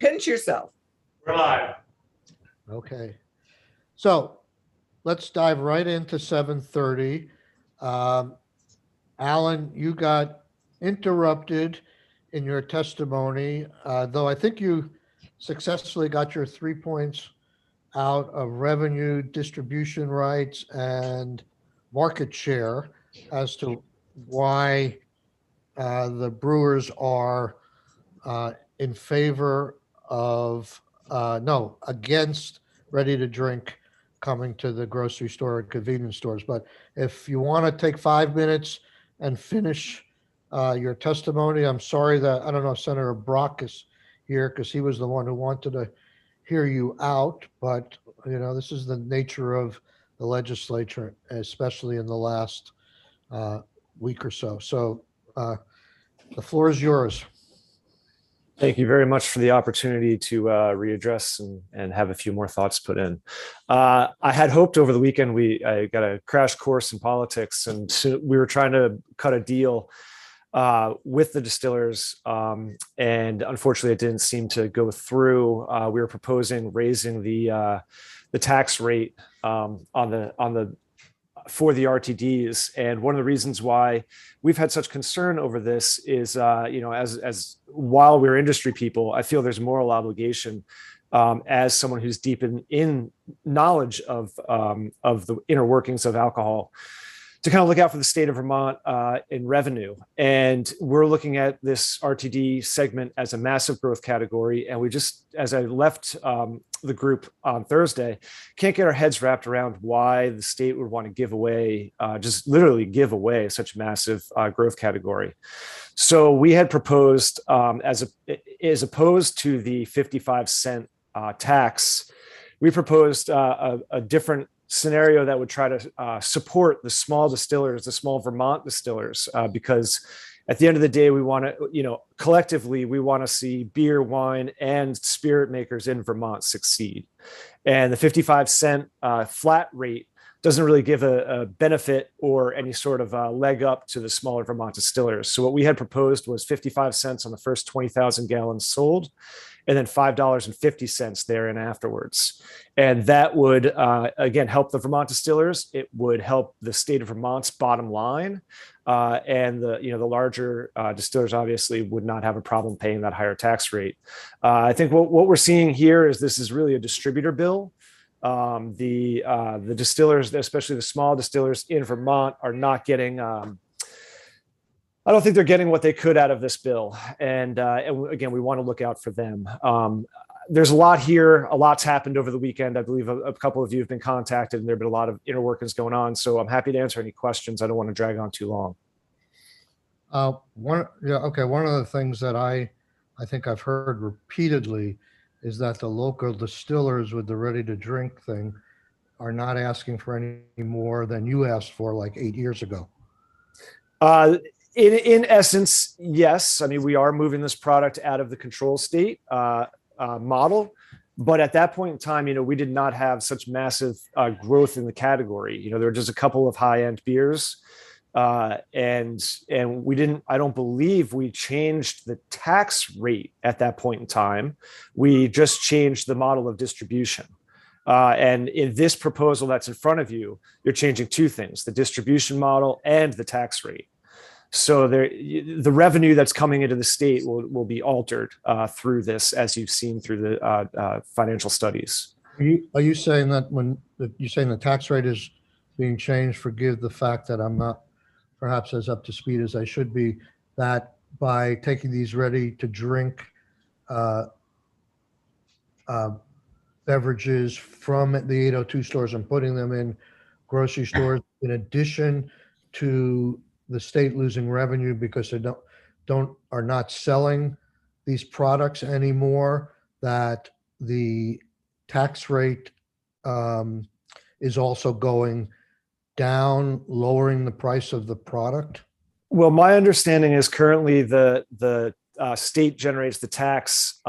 Pinch yourself. We're live. Okay. So let's dive right into 7:30. Alan, you got interrupted in your testimony, though I think you successfully got your 3 points out of revenue, distribution rights, and market share as to why the brewers are in favor of, no, against ready to drink coming to the grocery store and convenience stores. But if you want to take 5 minutes and finish your testimony, I'm sorry that, I don't know if Senator Brock is here because he was the one who wanted to hear you out. But, you know, this is the nature of the legislature, especially in the last week or so. So the floor is yours. Thank you very much for the opportunity to readdress and have a few more thoughts put in. I had hoped over the weekend I got a crash course in politics, and we were trying to cut a deal with the distillers, and unfortunately, it didn't seem to go through. We were proposing raising the tax rate for the RTDs, and one of the reasons why we've had such concern over this is, as while we're industry people, I feel there's a moral obligation as someone who's deep in knowledge of the inner workings of alcohol, to kind of look out for the state of Vermont in revenue. And we're looking at this RTD segment as a massive growth category. And we just, as I left the group on Thursday, can't get our heads wrapped around why the state would want to give away, just literally give away such a massive growth category. So we had proposed, as opposed to the 55-cent tax, we proposed a different scenario that would try to support the small distillers, the small Vermont distillers, because at the end of the day, we want to, collectively, we want to see beer, wine, and spirit makers in Vermont succeed. And the 55-cent flat rate doesn't really give a benefit or any sort of leg up to the smaller Vermont distillers. So what we had proposed was 55 cents on the first 20,000 gallons sold, and then $5.50 therein afterwards. And that would, again, help the Vermont distillers. It would help the state of Vermont's bottom line. And the larger distillers obviously would not have a problem paying that higher tax rate. I think what we're seeing here is this is really a distributor bill. The distillers, especially the small distillers in Vermont, are not getting, I don't think they're getting what they could out of this bill. And again, we want to look out for them. There's a lot here. A lot's happened over the weekend. I believe a couple of you have been contacted, and there have been a lot of inner workings going on. So I'm happy to answer any questions. I don't want to drag on too long. One of the things that I think I've heard repeatedly is that the local distillers with the ready to drink thing are not asking for any more than you asked for like 8 years ago. In essence, yes. I mean, we are moving this product out of the control state model, but at that point in time, we did not have such massive growth in the category. There were just a couple of high-end beers, and we didn't. I don't believe we changed the tax rate at that point in time. We just changed the model of distribution. And in this proposal that's in front of you, you're changing two things: the distribution model and the tax rate. So the revenue that's coming into the state will be altered through this, as you've seen through the financial studies. Are you saying that when you're saying the tax rate is being changed, forgive the fact that I'm not perhaps as up to speed as I should be, that by taking these ready to drink beverages from the 802 stores and putting them in grocery stores, in addition to the state losing revenue because they are not selling these products anymore, that the tax rate is also going down, lowering the price of the product? Well, my understanding is currently the state generates the tax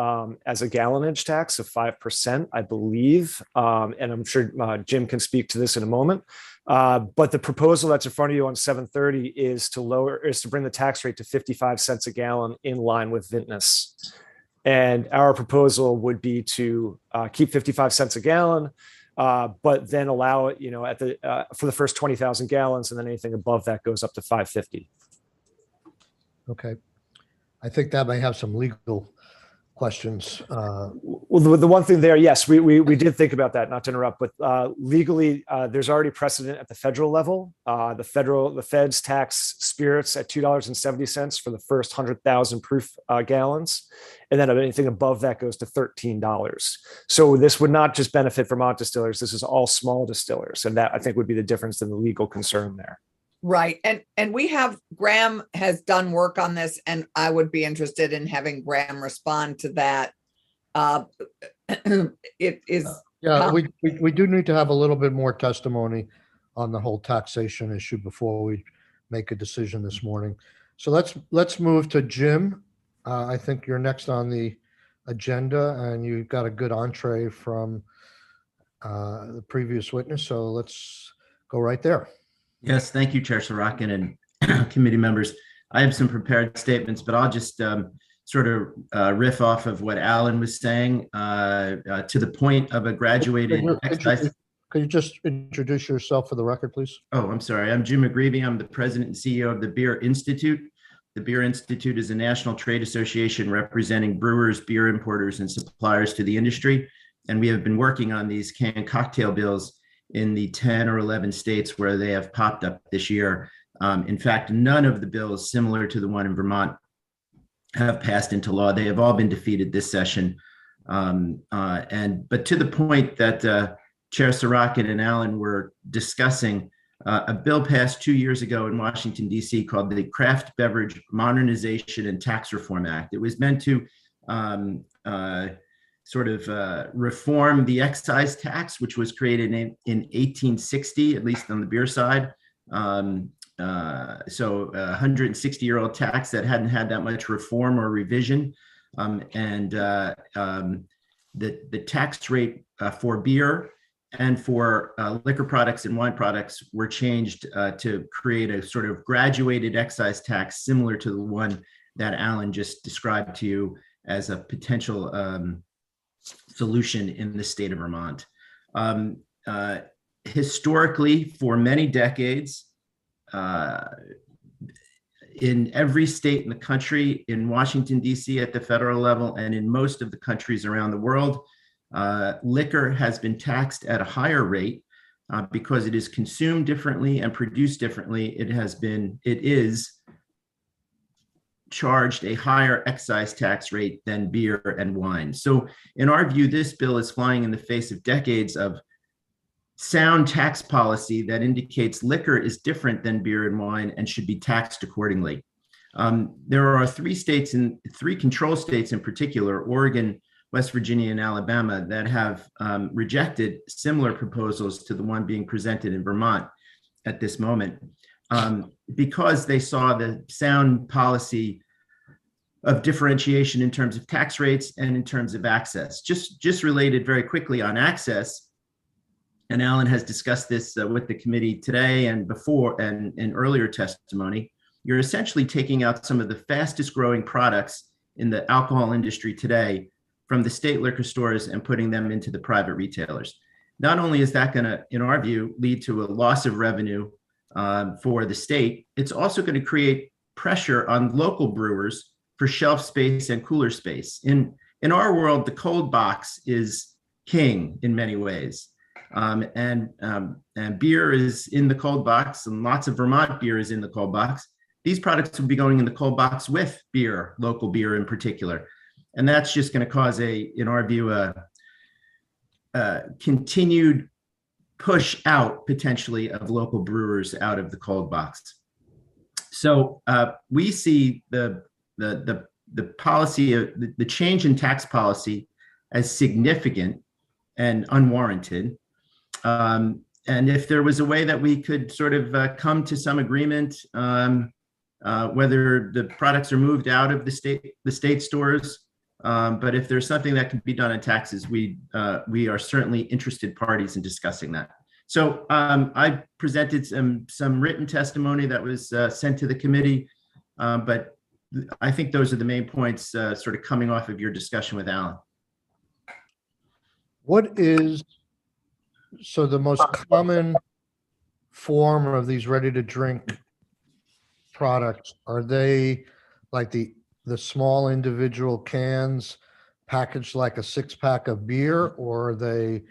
as a gallonage tax of 5%, I believe, and I'm sure Jim can speak to this in a moment. But the proposal that's in front of you on 730 is to bring the tax rate to 55 cents a gallon, in line with Vintners. And our proposal would be to keep 55 cents a gallon, but then allow it, at the for the first 20,000 gallons, and then anything above that goes up to 550. Okay. I think that may have some legal questions. Well, the one thing there, yes, we did think about that, not to interrupt, but legally, there's already precedent at the federal level. The feds tax spirits at $2.70 for the first 100,000 proof gallons, and then anything above that goes to $13. So this would not just benefit Vermont distillers. This is all small distillers, and that I think would be the difference in the legal concern there. Right. And Graham has done work on this, and I would be interested in having Graham respond to that. It is. Yeah, we do need to have a little bit more testimony on the whole taxation issue before we make a decision this morning. So let's move to Jim. I think you're next on the agenda, and you've got a good entree from the previous witness. So let's go right there. Yes, thank you, Chair Sorokin and committee members. I have some prepared statements, but I'll just sort of riff off of what Alan was saying to the point of a graduated excise. Could you just introduce yourself for the record, please? Oh, I'm sorry. I'm Jim McGreevey. I'm the president and CEO of the Beer Institute. The Beer Institute is a national trade association representing brewers, beer importers, and suppliers to the industry. And we have been working on these canned cocktail bills in the 10 or 11 states where they have popped up this year. In fact, none of the bills similar to the one in Vermont have passed into law. They have all been defeated this session. But to the point that Chair Sorokin and Alan were discussing, a bill passed 2 years ago in Washington, D.C. called the Craft Beverage Modernization and Tax Reform Act. It was meant to reform the excise tax, which was created in 1860, at least on the beer side. So a 160-year-old tax that hadn't had that much reform or revision. The tax rate for beer and for liquor products and wine products were changed to create a sort of graduated excise tax similar to the one that Alan just described to you as a potential solution in the state of Vermont. Historically, for many decades, in every state in the country, in Washington, D.C. at the federal level, and in most of the countries around the world, liquor has been taxed at a higher rate because it is consumed differently and produced differently. It is charged a higher excise tax rate than beer and wine. So in our view, this bill is flying in the face of decades of sound tax policy that indicates liquor is different than beer and wine and should be taxed accordingly. There are three control states in particular, Oregon, West Virginia, and Alabama, that have rejected similar proposals to the one being presented in Vermont at this moment, because they saw the sound policy of differentiation in terms of tax rates and in terms of access. Just related very quickly on access, and Alan has discussed this with the committee today and before and in earlier testimony, you're essentially taking out some of the fastest growing products in the alcohol industry today from the state liquor stores and putting them into the private retailers. Not only is that going to, in our view, lead to a loss of revenue for the state, it's also going to create pressure on local brewers for shelf space and cooler space. In our world, the cold box is king in many ways. And beer is in the cold box, and lots of Vermont beer is in the cold box. These products will be going in the cold box with beer, local beer in particular. And that's just going to cause in our view, a continued push out potentially of local brewers out of the cold box. So we see the policy of the change in tax policy as significant and unwarranted. And if there was a way that we could sort of come to some agreement, whether the products are moved out of the state stores, but if there's something that can be done on taxes, we are certainly interested parties in discussing that. So I presented some written testimony that was sent to the committee, but I think those are the main points sort of coming off of your discussion with Alan. What is, so the most common form of these ready-to-drink products, are they like the small individual cans packaged like a six-pack of beer, or are they,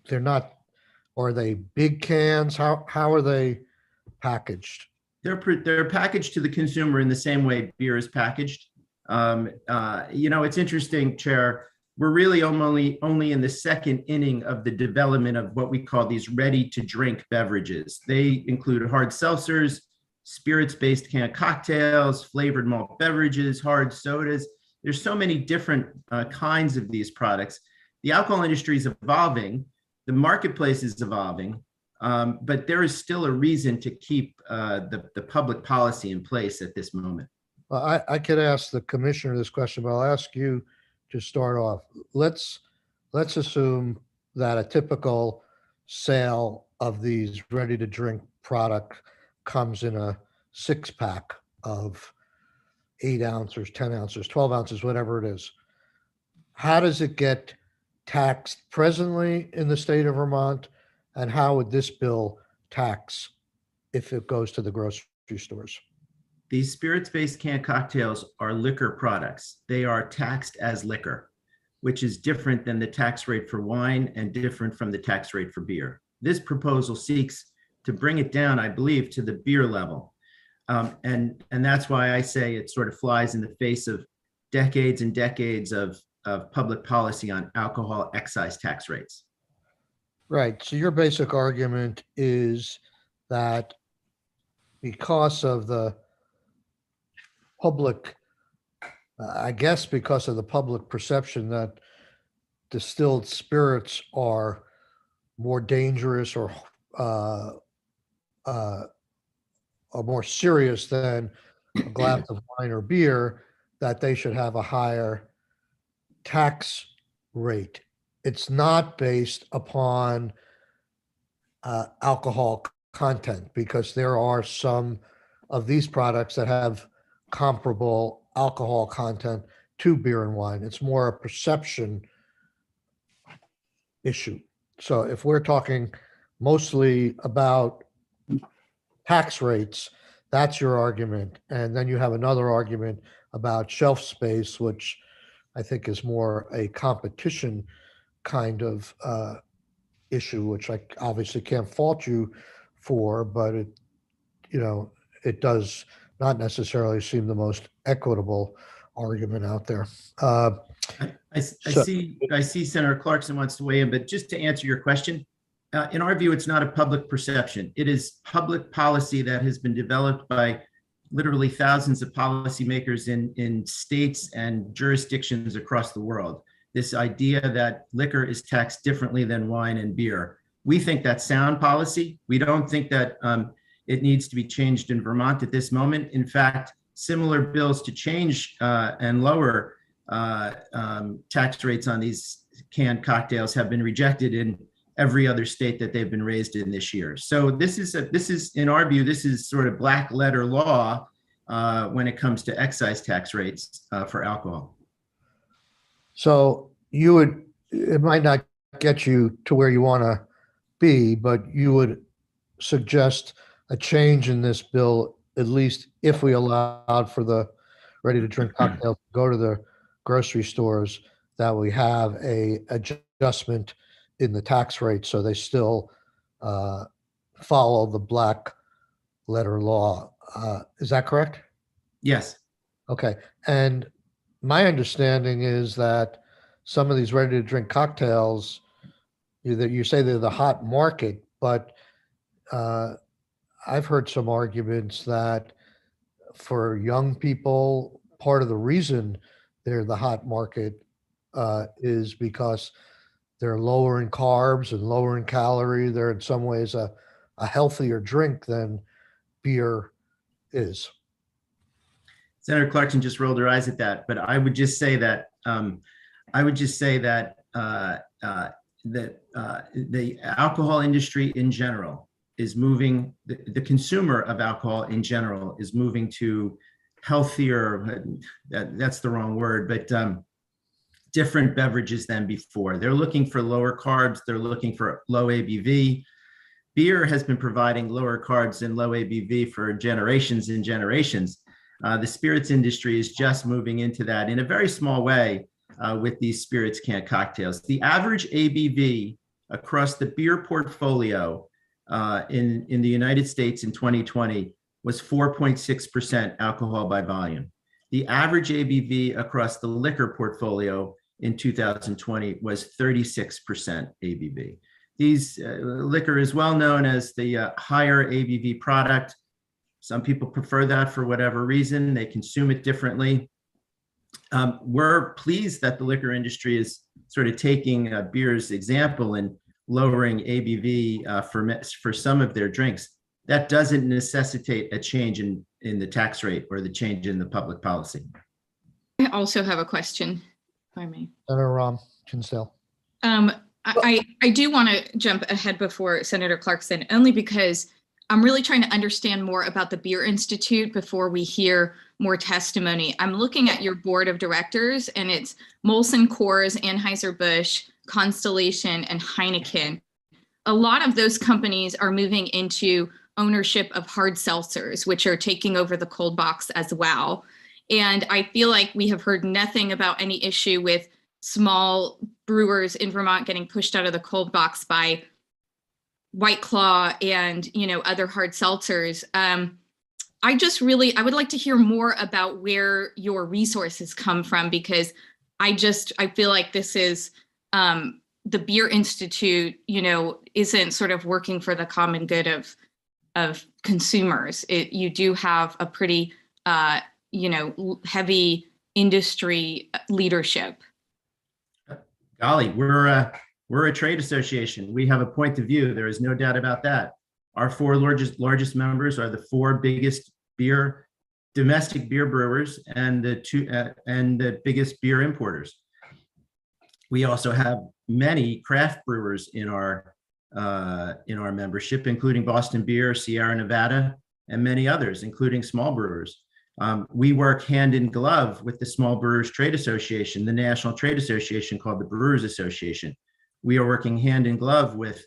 they're not, or are they big cans? How are they packaged? They're packaged to the consumer in the same way beer is packaged. It's interesting, Chair. We're really only in the second inning of the development of what we call these ready-to-drink beverages. They include hard seltzers, spirits-based canned cocktails, flavored malt beverages, hard sodas. There's so many different kinds of these products. The alcohol industry is evolving. The marketplace is evolving. But there is still a reason to keep the public policy in place at this moment. Well, I could ask the commissioner this question, but I'll ask you to start off. Let's assume that a typical sale of these ready-to-drink product comes in a six-pack of 8 ounces, 10 ounces, 12 ounces, whatever it is. How does it get taxed presently in the state of Vermont? And how would this bill tax if it goes to the grocery stores? These spirits-based canned cocktails are liquor products. They are taxed as liquor, which is different than the tax rate for wine and different from the tax rate for beer. This proposal seeks to bring it down, I believe, to the beer level. And that's why I say it sort of flies in the face of decades and decades of public policy on alcohol excise tax rates. Right. So your basic argument is that because of the public, I guess because of the public perception that distilled spirits are more dangerous or more serious than a glass of wine or beer, that they should have a higher tax rate. It's not based upon alcohol content, because there are some of these products that have comparable alcohol content to beer and wine. It's more a perception issue. So if we're talking mostly about tax rates, that's your argument. And then you have another argument about shelf space, which I think is more a competition kind of issue, which I obviously can't fault you for, but it does not necessarily seem the most equitable argument out there. I see Senator Clarkson wants to weigh in, but just to answer your question, in our view, it's not a public perception. It is public policy that has been developed by literally thousands of policymakers in states and jurisdictions across the world. This idea that liquor is taxed differently than wine and beer. We think that's sound policy. We don't think that it needs to be changed in Vermont at this moment. In fact, similar bills to change and lower tax rates on these canned cocktails have been rejected in every other state that they've been raised in this year. So this is in our view, this is sort of black letter law when it comes to excise tax rates for alcohol. So it might not get you to where you want to be, but you would suggest a change in this bill, at least if we allowed for the ready-to-drink cocktails to go to the grocery stores, that we have a adjustment in the tax rate so they still follow the black letter law. Is that correct? Yes. Okay. And my understanding is that some of these ready-to-drink cocktails, you say they're the hot market, but I've heard some arguments that for young people, part of the reason they're the hot market is because they're lower in carbs and lower in calorie. They're in some ways a healthier drink than beer is. Senator Clarkson just rolled her eyes at that, but I would just say that the alcohol industry in general is moving. The consumer of alcohol in general is moving to healthier, that's the wrong word, but different beverages than before. They're looking for lower carbs. They're looking for low ABV. Beer has been providing lower carbs and low ABV for generations and generations. The spirits industry is just moving into that in a very small way with these spirits can cocktails. The average ABV across the beer portfolio in the United States in 2020 was 4.6% alcohol by volume. The average ABV across the liquor portfolio in 2020 was 36% ABV. These liquor is well known as the higher ABV product. Some people prefer that for whatever reason. They consume it differently. We're pleased that the liquor industry is sort of taking beer's example and lowering ABV for some of their drinks. That doesn't necessitate a change in the tax rate or the change in the public policy. I also have a question, if I may. Senator Kinsale. I do want to jump ahead before Senator Clarkson, only because I'm really trying to understand more about the Beer Institute before we hear more testimony. I'm looking at your board of directors, and it's Molson Coors, Anheuser-Busch, Constellation, and Heineken. A lot of those companies are moving into ownership of hard seltzers, which are taking over the cold box as well. And I feel like we have heard nothing about any issue with small brewers in Vermont getting pushed out of the cold box by White Claw and, other hard seltzers. I would like to hear more about where your resources come from, because I feel like this is the Beer Institute, isn't sort of working for the common good of consumers. You do have a pretty, heavy industry leadership. Golly, we're a trade association. We have a point of view. There is no doubt about that. Our four largest members are the four biggest domestic beer brewers and the biggest beer importers. We also have many craft brewers in our membership, including Boston Beer, Sierra Nevada, and many others, including small brewers. We work hand in glove with the Small Brewers Trade Association, the national trade association called the Brewers Association. We are working hand in glove with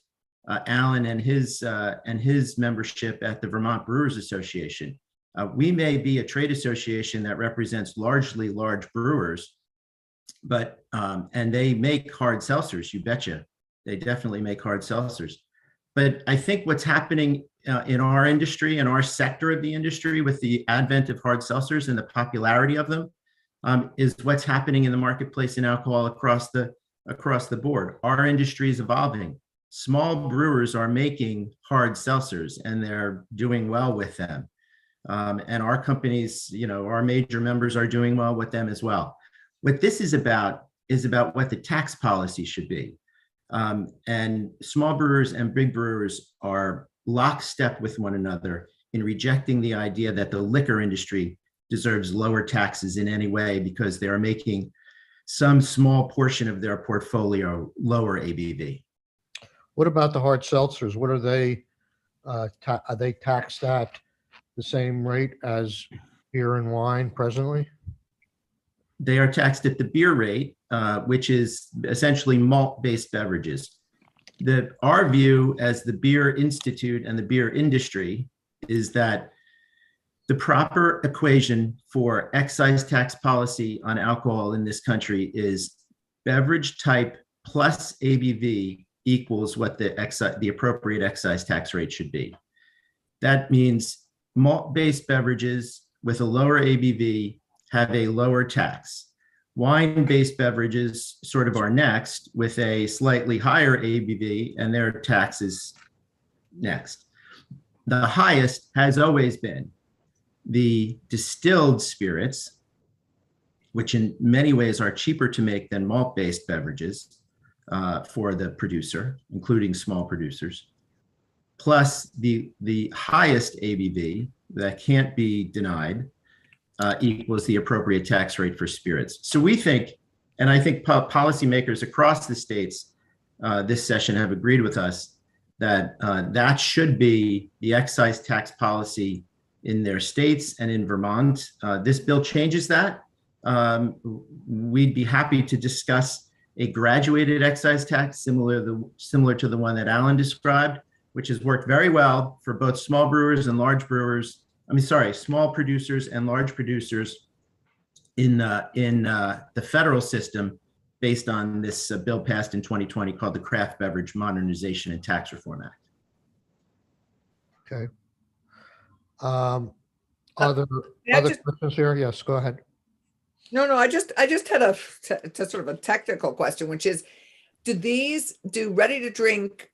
Alan and his membership at the Vermont Brewers Association. We may be a trade association that represents largely large brewers, but and they make hard seltzers, you betcha. They definitely make hard seltzers. But I think what's happening in our industry, in our sector of the industry, with the advent of hard seltzers and the popularity of them, is what's happening in the marketplace in alcohol across the board. Our industry is evolving. Small brewers are making hard seltzers, and they're doing well with them. And our companies, our major members are doing well with them as well. What this is about what the tax policy should be. And small brewers and big brewers are lockstep with one another in rejecting the idea that the liquor industry deserves lower taxes in any way because they are making some small portion of their portfolio lower ABV. What about the hard seltzers? What are they? Are they taxed at the same rate as beer and wine presently? They are taxed at the beer rate, which is essentially malt-based beverages. Our view as the Beer Institute and the beer industry is that the proper equation for excise tax policy on alcohol in this country is beverage type plus ABV equals what the appropriate excise tax rate should be. That means malt-based beverages with a lower ABV have a lower tax. Wine-based beverages sort of are next with a slightly higher ABV, and their tax is next. The highest has always been the distilled spirits, which in many ways are cheaper to make than malt-based beverages for the producer, including small producers, plus the highest ABV that can't be denied, equals the appropriate tax rate for spirits. So we think, and I think policymakers across the states this session have agreed with us that that should be the excise tax policy in their states and in Vermont. This bill changes that. We'd be happy to discuss a graduated excise tax similar to the one that Alan described, which has worked very well for both small brewers and large brewers. Small producers and large producers in the federal system, based on this bill passed in 2020 called the Craft Beverage Modernization and Tax Reform Act. Okay. Are there other questions here? Yes, go ahead. No, I just had a sort of a technical question, which is, do ready to drink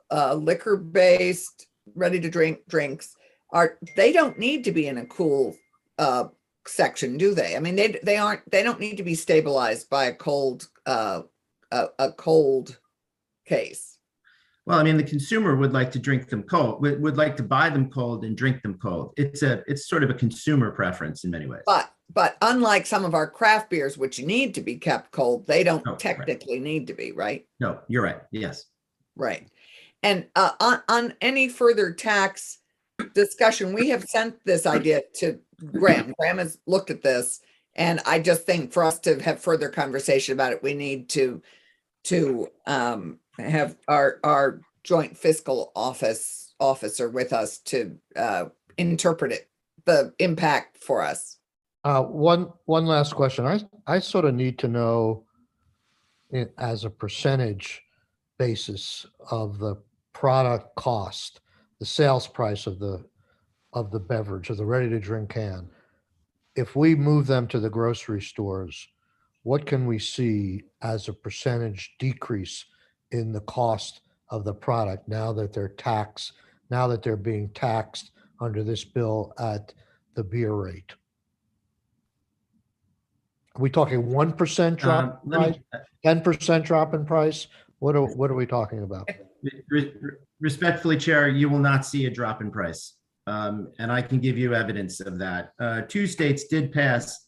liquor based ready to drink drinks, they don't need to be in a cool section, do they? I mean, they don't need to be stabilized by a cold case. Well, I mean, the consumer would like to drink them cold, would like to buy them cold and drink them cold. It's sort of a consumer preference in many ways. But unlike some of our craft beers, which need to be kept cold, they don't technically need to be, right? No, you're right. Yes. Right. And on any further tax discussion, we have sent this idea to Graham. Graham has looked at this, and I just think for us to have further conversation about it, we need to have our joint fiscal officer with us to interpret it, the impact for us. One last question. I sort of need to know as a percentage basis of the product cost, the sales price of the beverage, of the ready to drink can. If we move them to the grocery stores, what can we see as a percentage decrease in the cost of the product now that they're being taxed under this bill at the beer rate? Are we talking 1% drop in price, 10% drop in price? What are we talking about? Respectfully, Chair, you will not see a drop in price. And I can give you evidence of that. 2 states did pass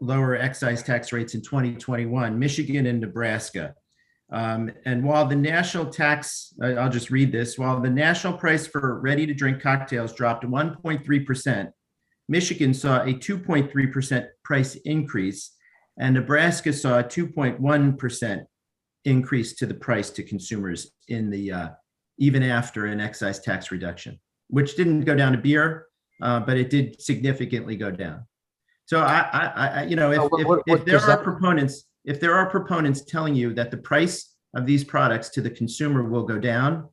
lower excise tax rates in 2021, Michigan and Nebraska. And while the national tax, I'll just read this, while the national price for ready-to-drink cocktails dropped 1.3%, Michigan saw a 2.3% price increase, and Nebraska saw a 2.1% increase to the price to consumers in the even after an excise tax reduction, which didn't go down to beer, but it did significantly go down. So if there are proponents telling you that the price of these products to the consumer will go down,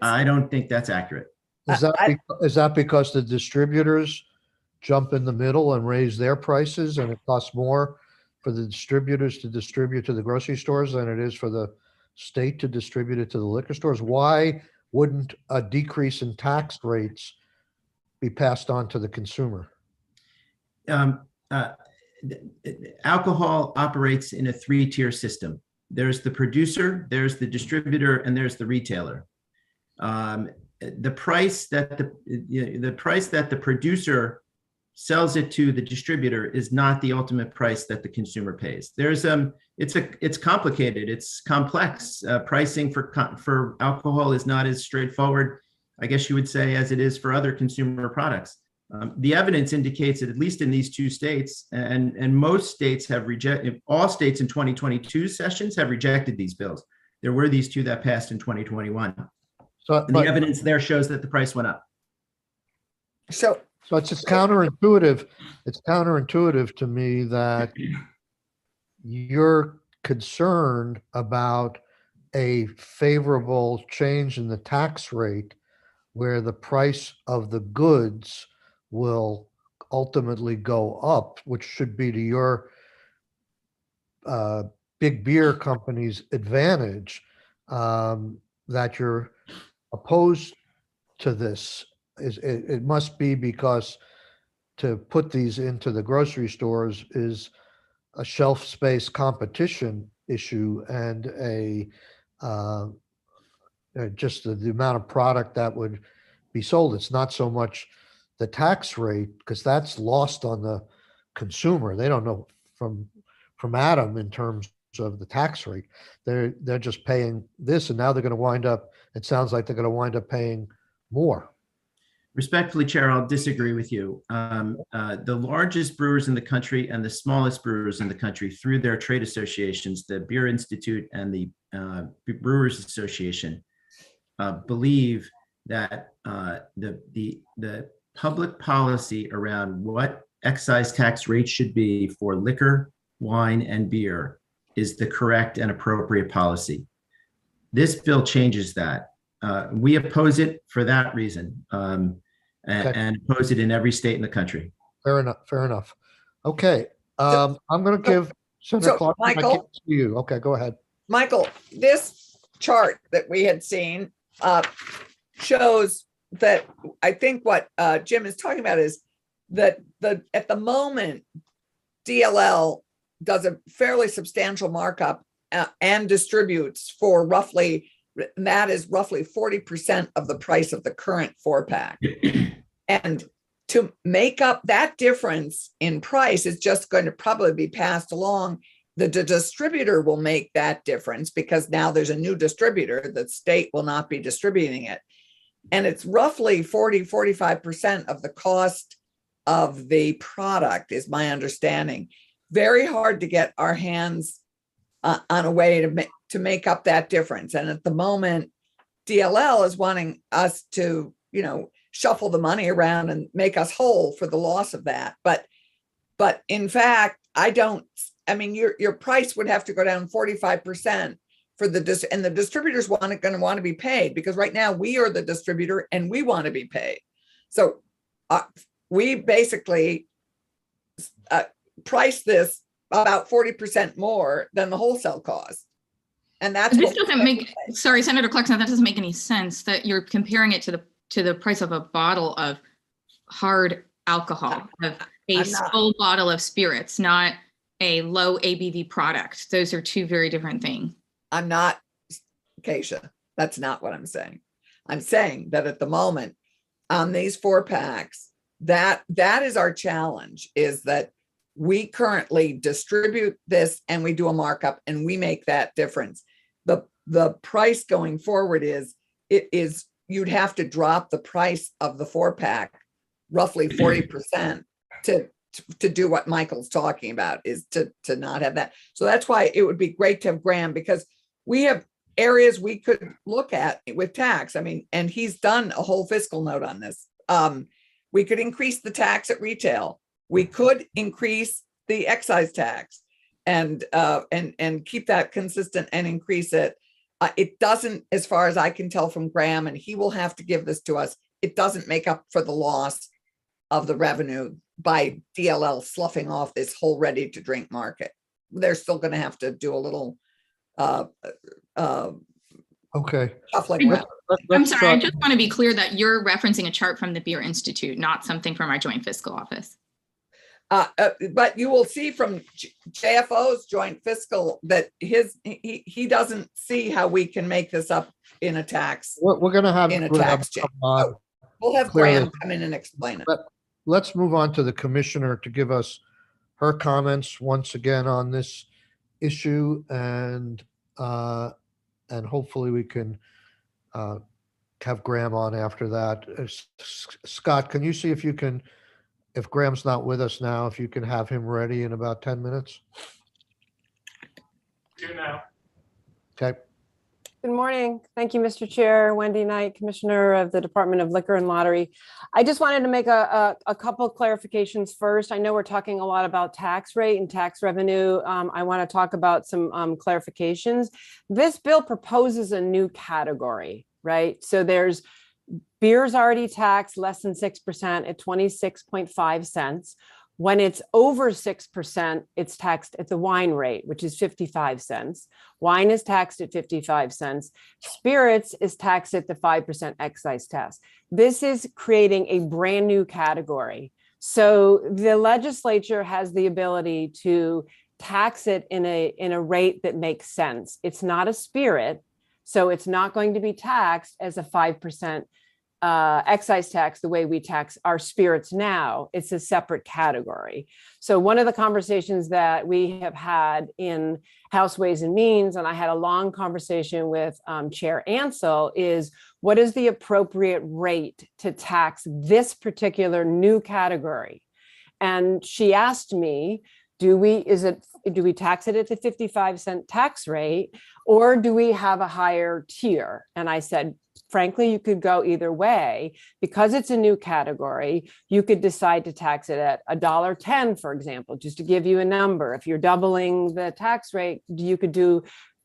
I don't think that's accurate. Is that because the distributors jump in the middle and raise their prices, and it costs more for the distributors to distribute to the grocery stores than it is for the state to distribute it to the liquor stores? Why wouldn't a decrease in tax rates be passed on to the consumer? Alcohol operates in a 3-tier system. There's the producer, there's the distributor, and there's the retailer. The price that the producer sells it to the distributor is not the ultimate price that the consumer pays. It's complicated. It's complex. Pricing for alcohol is not as straightforward, I guess you would say, as it is for other consumer products. The evidence indicates that at least in these 2 states, and most states have rejected, all states in 2022 sessions have rejected these bills. There were these 2 that passed in 2021. So the evidence there shows that the price went up. So it's just counterintuitive. It's counterintuitive to me that you're concerned about a favorable change in the tax rate where the price of the goods will ultimately go up, which should be to your big beer company's advantage, that you're opposed to this. It must be because to put these into the grocery stores is a shelf space competition issue and just the amount of product that would be sold. It's not so much the tax rate, because that's lost on the consumer. They don't know from Adam in terms of the tax rate. They're just paying this, and now they're going to wind up, it sounds like they're going to wind up paying more. Respectfully, Chair, I'll disagree with you. The largest brewers in the country and the smallest brewers in the country, through their trade associations, the Beer Institute and the Brewers Association, believe that the public policy around what excise tax rates should be for liquor, wine, and beer is the correct and appropriate policy. This bill changes that. We oppose it for that reason, and oppose it in every state in the country. Fair enough. Fair enough. Okay. I'm going to give Senator Clark Michael, to you. Okay, go ahead. Michael, this chart that we had seen shows that I think what Jim is talking about is that at the moment, DLL does a fairly substantial markup and distributes for roughly, that is roughly 40% of the price of the current 4-pack. And to make up that difference in price is just going to probably be passed along. The distributor will make that difference because now there's a new distributor. The state will not be distributing it. And it's roughly 45% of the cost of the product is my understanding. Very hard to get our hands on a way to make up that difference. And at the moment, DLL is wanting us to, shuffle the money around and make us whole for the loss of that. But in fact, your price would have to go down 45% for and the distributors going to want to be paid, because right now we are the distributor and we want to be paid. So we basically price this about 40% more than the wholesale cost. And that's this doesn't make, sorry, Senator Clarkson, that doesn't make any sense that you're comparing it to the price of a bottle of hard alcohol, of a full bottle of spirits, not a low ABV product. Those are two very different things. I'm not, Keisha, that's not what I'm saying. I'm saying that at the moment on these 4-packs, that is our challenge, is that we currently distribute this and we do a markup and we make that difference. The price going forward is you'd have to drop the price of the 4-pack roughly 40% to do what Michael's talking about, is to not have that. So that's why it would be great to have Graham, because we have areas we could look at with tax. And he's done a whole fiscal note on this. We could increase the tax at retail. We could increase the excise tax and keep that consistent and increase it. It doesn't, as far as I can tell from Graham, and he will have to give this to us, it doesn't make up for the loss of the revenue by DLL sloughing off this whole ready to drink market. They're still going to have to do a little Okay. shuffling around. I'm sorry, I just want to be clear that you're referencing a chart from the Beer Institute, not something from our joint fiscal office. But you will see from JFO's joint fiscal that he doesn't see how we can make this up in a tax. We're going to have in a Graham tax change. come on. So we'll have clearly. Graham come in and explain it. Let's move on to the commissioner to give us her comments once again on this issue, and hopefully we can have Graham on after that. Scott, can you see if you can, if Graham's not with us now, if you can have him ready in about 10 minutes? Do now. Okay. Good morning. Thank you, Mr. Chair. Wendy Knight, Commissioner of the Department of Liquor and Lottery. I just wanted to make a couple of clarifications first. I know we're talking a lot about tax rate and tax revenue. I want to talk about some clarifications. This bill proposes a new category, right? So there's beer's already taxed less than 6% at 26.5 cents. When it's over 6%, it's taxed at the wine rate, which is 55 cents. Wine is taxed at 55 cents. Spirits is taxed at the 5% excise tax. This is creating a brand new category. So the legislature has the ability to tax it in a rate that makes sense. It's not a spirit, so it's not going to be taxed as a 5% excise tax the way we tax our spirits now. It's a separate category. So one of the conversations that we have had in House Ways and Means, and I had a long conversation with Chair Ansell, is what is the appropriate rate to tax this particular new category? And she asked me, do we tax it at the 55-cent tax rate, or do we have a higher tier? And I said, frankly, you could go either way. Because it's a new category, you could decide to tax it at $1.10, for example, just to give you a number. If you're doubling the tax rate, you could do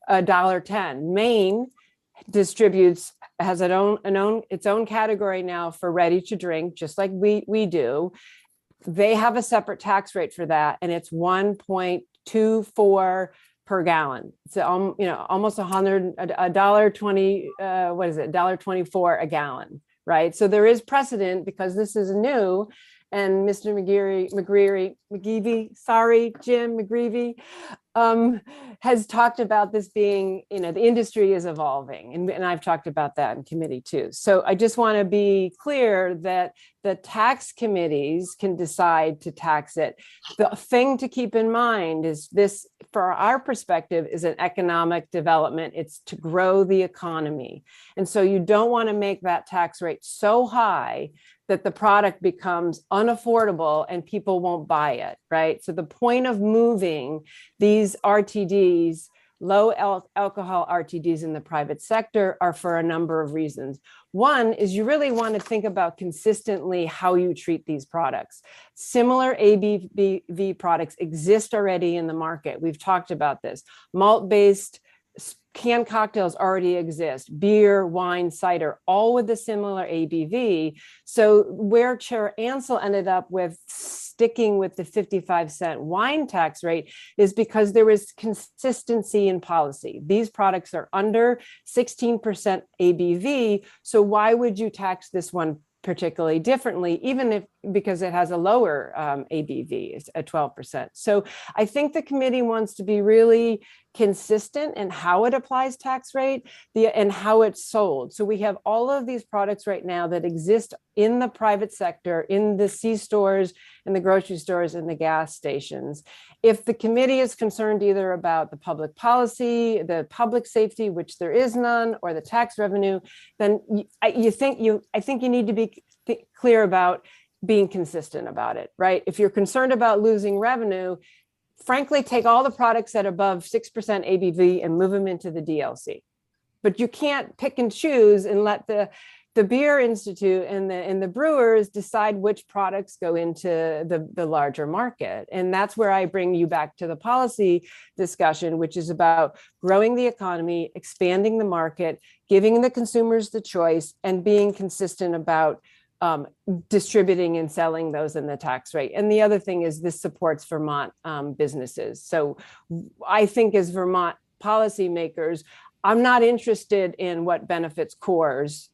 $1.10. Maine has its own category now for ready to drink, just like we do. They have a separate tax rate for that, and it's 1.24 per gallon. It's almost $1.20. What is it? $1.24 a gallon, right? So there is precedent because this is new, and Mr. McGreevey, sorry, Jim McGreevey, has talked about this being, the industry is evolving, and I've talked about that in committee too. So I just want to be clear that the tax committees can decide to tax it. The thing to keep in mind is this, for our perspective, is an economic development. It's to grow the economy. And so you don't want to make that tax rate so high that the product becomes unaffordable and people won't buy it, right? So the point of moving these RTDs, low alcohol RTDs in the private sector, are for a number of reasons. One is you really want to think about consistently how you treat these products. Similar ABV products exist already in the market. We've talked about this. Malt-based canned cocktails already exist, beer, wine, cider, all with a similar ABV. So where Chair Ansell ended up with sticking with the 55-cent wine tax rate is because there is consistency in policy. These products are under 16% ABV. So why would you tax this one particularly differently, because it has a lower ABV, it's at 12%. So I think the committee wants to be really consistent in how it applies tax rate and how it's sold. So we have all of these products right now that exist in the private sector, in the C-stores, in the grocery stores, and the gas stations. If the committee is concerned either about the public policy, the public safety, which there is none, or the tax revenue, then I think you need to be clear about being consistent about it, right? If you're concerned about losing revenue, frankly, take all the products at above 6% ABV and move them into the DLC. But you can't pick and choose and let the Beer Institute and the brewers decide which products go into the larger market. And that's where I bring you back to the policy discussion, which is about growing the economy, expanding the market, giving the consumers the choice, and being consistent about distributing and selling those in the tax rate. And the other thing is this supports Vermont businesses. So I think as Vermont policymakers, I'm not interested in what benefits Coors,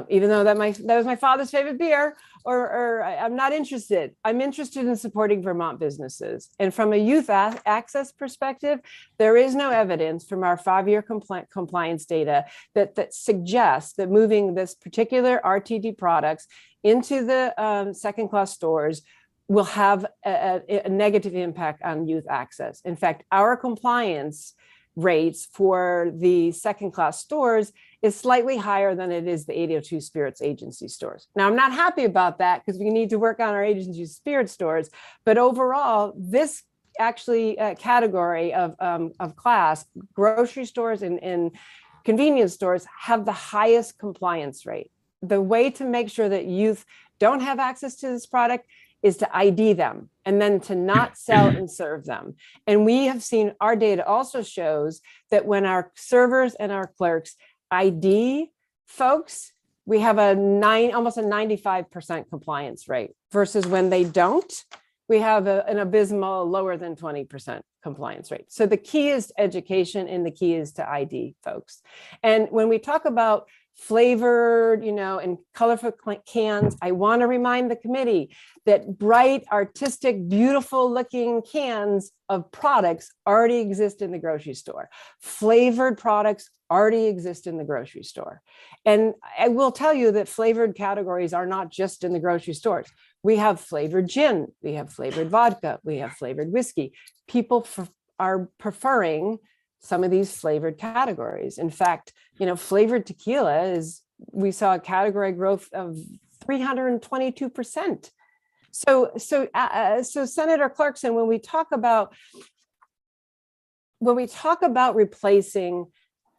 even though that was my father's favorite beer, or I'm not interested. I'm interested in supporting Vermont businesses. And from a youth access perspective, there is no evidence from our 5-year compliance data that suggests that moving this particular RTD products into the second-class stores will have a negative impact on youth access. In fact, our compliance rates for the second-class stores is slightly higher than it is the 802 Spirits Agency stores. Now, I'm not happy about that because we need to work on our agency spirit stores, but overall, this actually category of class, grocery stores and convenience stores have the highest compliance rate. The way to make sure that youth don't have access to this product is to ID them and then to not sell and serve them. And we have seen, our data also shows that when our servers and our clerks ID folks, we have almost a 95% compliance rate versus when they don't, we have an abysmal lower than 20% compliance rate. So the key is education and the key is to ID folks. And when we talk about flavored, and colorful cans. I want to remind the committee that bright, artistic, beautiful looking cans of products already exist in the grocery store. Flavored products already exist in the grocery store. And I will tell you that flavored categories are not just in the grocery stores. We have flavored gin, we have flavored vodka, we have flavored whiskey. People are preferring some of these flavored categories. In fact, flavored tequila we saw a category growth of 322%. So Senator Clarkson, when we talk about replacing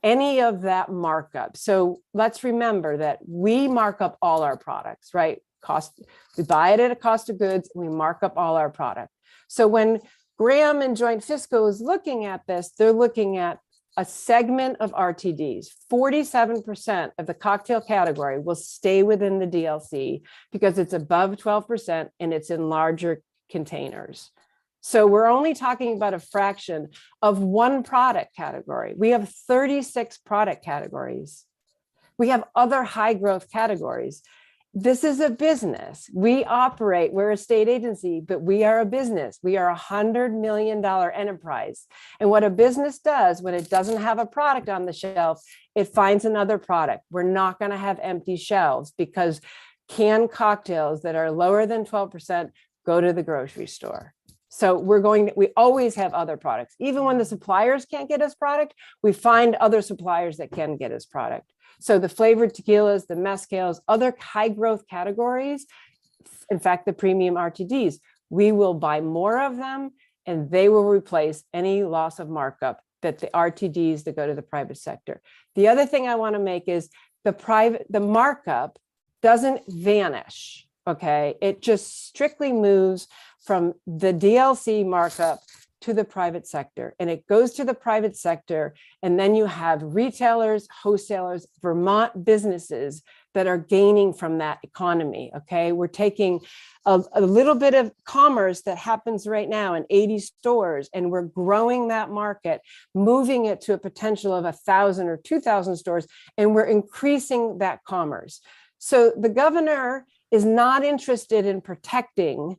any of that markup, so let's remember that we mark up all our products, right? We buy it at a cost of goods, and we mark up all our product. So when Graham and Joint Fiscal is looking at this, they're looking at a segment of RTDs. 47% of the cocktail category will stay within the DLC because it's above 12% and it's in larger containers. So we're only talking about a fraction of one product category. We have 36 product categories. We have other high growth categories. This is a business. We're a state agency, but we are a business. We are $100 million enterprise. And what a business does when it doesn't have a product on the shelf, it finds another product. We're not going to have empty shelves because canned cocktails that are lower than 12% go to the grocery store. So we always have other products. Even when the suppliers can't get us product, we find other suppliers that can get us product. So the flavored tequilas, the mezcals, other high growth categories, in fact, the premium RTDs, we will buy more of them and they will replace any loss of markup that the RTDs that go to the private sector. The other thing I want to make is the markup doesn't vanish, okay? It just strictly moves from the DLC markup to the private sector, and it goes to the private sector. And then you have retailers, wholesalers, Vermont businesses that are gaining from that economy. Okay. We're taking a little bit of commerce that happens right now in 80 stores, and we're growing that market, moving it to a potential of 1,000 or 2,000 stores, and we're increasing that commerce. So the governor is not interested in protecting,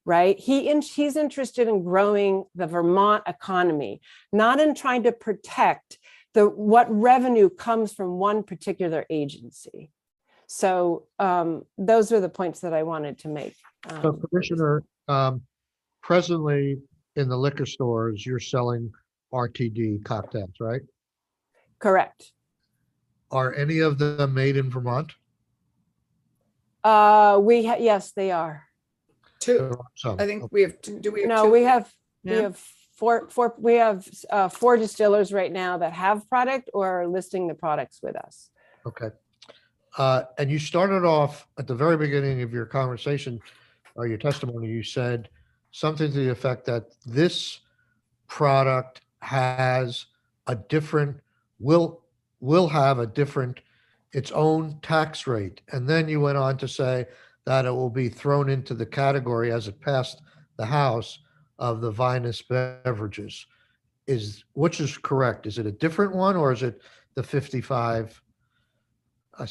right? He's interested in growing the Vermont economy, not in trying to protect what revenue comes from one particular agency. So those are the points that I wanted to make. So Commissioner, presently in the liquor stores, you're selling RTD cocktails, right? Correct. Are any of them made in Vermont? Yes, they are. Two. I think we have two. Do we have No, two? we have Yeah. four distillers right now that have product or are listing the products with us. Okay. And you started off at the very beginning of your conversation or your testimony, you said something to the effect that this product has a different, will have a different, its own tax rate. And then you went on to say that it will be thrown into the category as it passed the House of the vinous beverages. Which is correct? Is it a different one or is it the 55?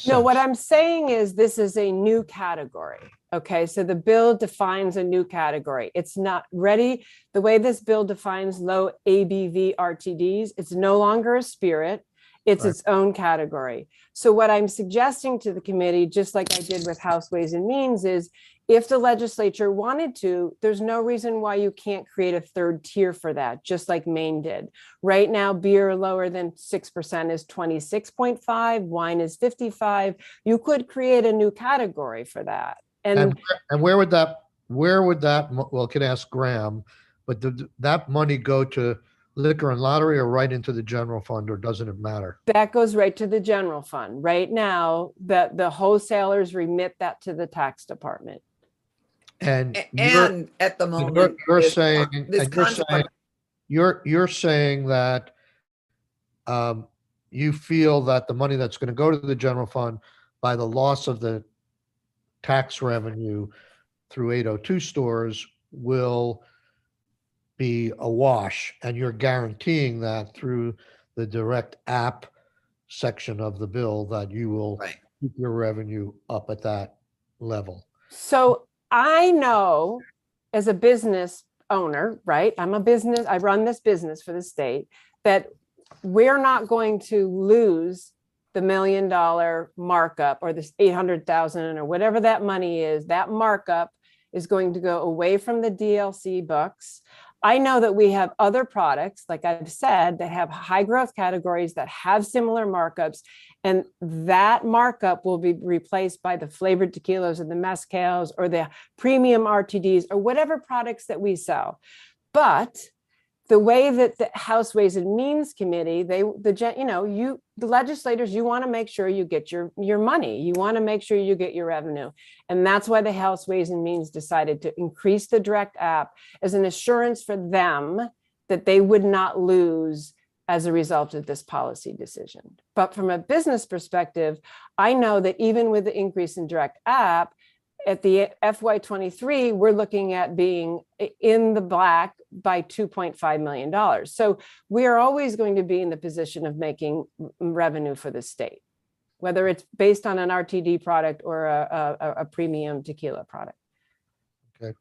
No, what I'm saying is this is a new category. Okay, so the bill defines a new category. It's not ready. The way this bill defines low ABV RTDs, it's no longer a spirit. It's its own category. So what I'm suggesting to the committee, just like I did with House Ways and Means, is if the legislature wanted to, there's no reason why you can't create a third tier for that, just like Maine did. Right now, beer lower than 6% is 26.5, wine is 55. You could create a new category for that. And where would that, well, I could ask Graham, but that money go to liquor and lottery or right into the general fund, or doesn't it matter? That goes right to the general fund. Right now, the wholesalers remit that to the tax department. And at the moment, you're saying that you feel that the money that's going to go to the general fund by the loss of the tax revenue through 802 stores will be a wash, and you're guaranteeing that through the direct app section of the bill that you will Right. keep your revenue up at that level. So I know as a business owner, right? I run this business for the state, that we're not going to lose the $1 million markup or this 800,000 or whatever that money is. That markup is going to go away from the DLC books. I know that we have other products, like I've said, that have high growth categories that have similar markups, and that markup will be replaced by the flavored tequilas and the mezcals or the premium RTDs or whatever products that we sell. But the way that the House Ways and Means Committee, the legislators, you want to make sure you get your money. You want to make sure you get your revenue. And that's why the House Ways and Means decided to increase the direct app as an assurance for them that they would not lose as a result of this policy decision. But from a business perspective, I know that even with the increase in direct app, at the FY23, we're looking at being in the black by $2.5 million. So we are always going to be in the position of making revenue for the state, whether it's based on an RTD product or a premium tequila product. Okay.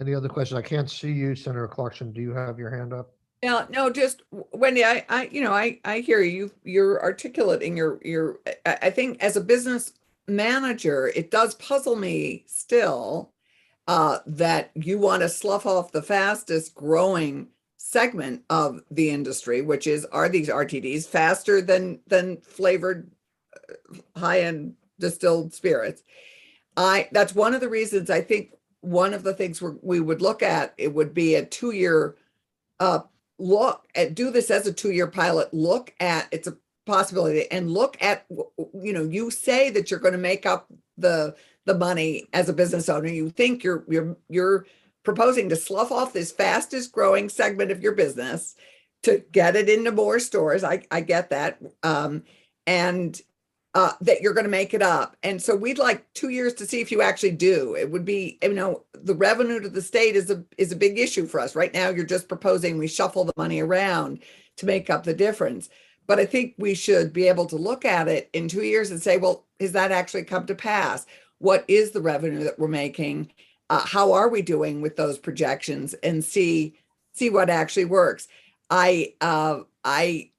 Any other questions? I can't see you, Senator Clarkson. Do you have your hand up? Yeah, no, just Wendy, I hear you. You're articulate in I think as a business manager, it does puzzle me still that you want to slough off the fastest growing segment of the industry, which are these RTDs faster than flavored high-end distilled spirits. That's one of the reasons I think one of the things we would look at, it would be a 2-year do this as a 2-year pilot, it's a possibility, and look at, you say that you're going to make up the money as a business owner. You think you're proposing to slough off this fastest growing segment of your business to get it into more stores. I get that. And that you're going to make it up. And so we'd like 2 years to see if you actually do. It would be, the revenue to the state is a big issue for us. Right now, you're just proposing we shuffle the money around to make up the difference. But I think we should be able to look at it in 2 years and say, well, has that actually come to pass? What is the revenue that we're making? How are we doing with those projections, and see what actually works? I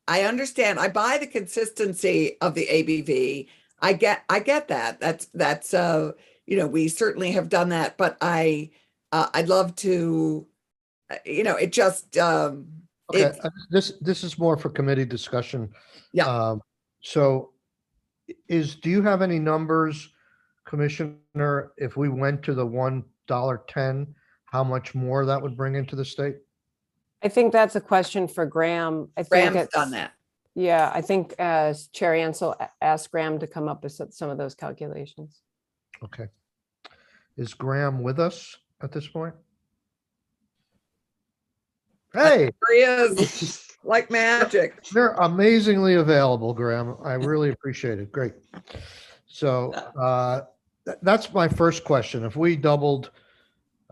understand. I buy the consistency of the ABV. I get that. That's we certainly have done that, but I'd love to, it just Okay, this is more for committee discussion. Yeah. So do you have any numbers, Commissioner, if we went to the $1.10, how much more that would bring into the state? I think that's a question for Graham. Graham's done that. Yeah, I think Chair Ansel asked Graham to come up with some of those calculations. Okay. Is Graham with us at this point? Hey, There he is, like magic. they're amazingly available, Graham. I really appreciate it. Great. So that's my first question. If we doubled,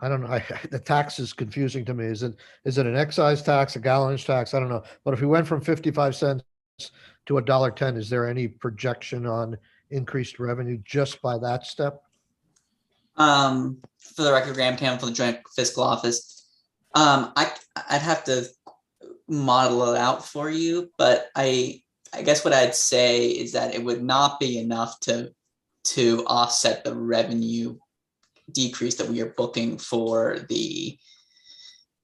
I don't know, the tax is confusing to me. Is it an excise tax, a gallonage tax? I don't know. But if we went from 55 cents to $1.10, is there any projection on increased revenue just by that step? For the record, Graham Campbell for the Joint Fiscal Office. I'd have to model it out for you, but I guess what I'd say is that it would not be enough to offset the revenue decrease that we are booking for the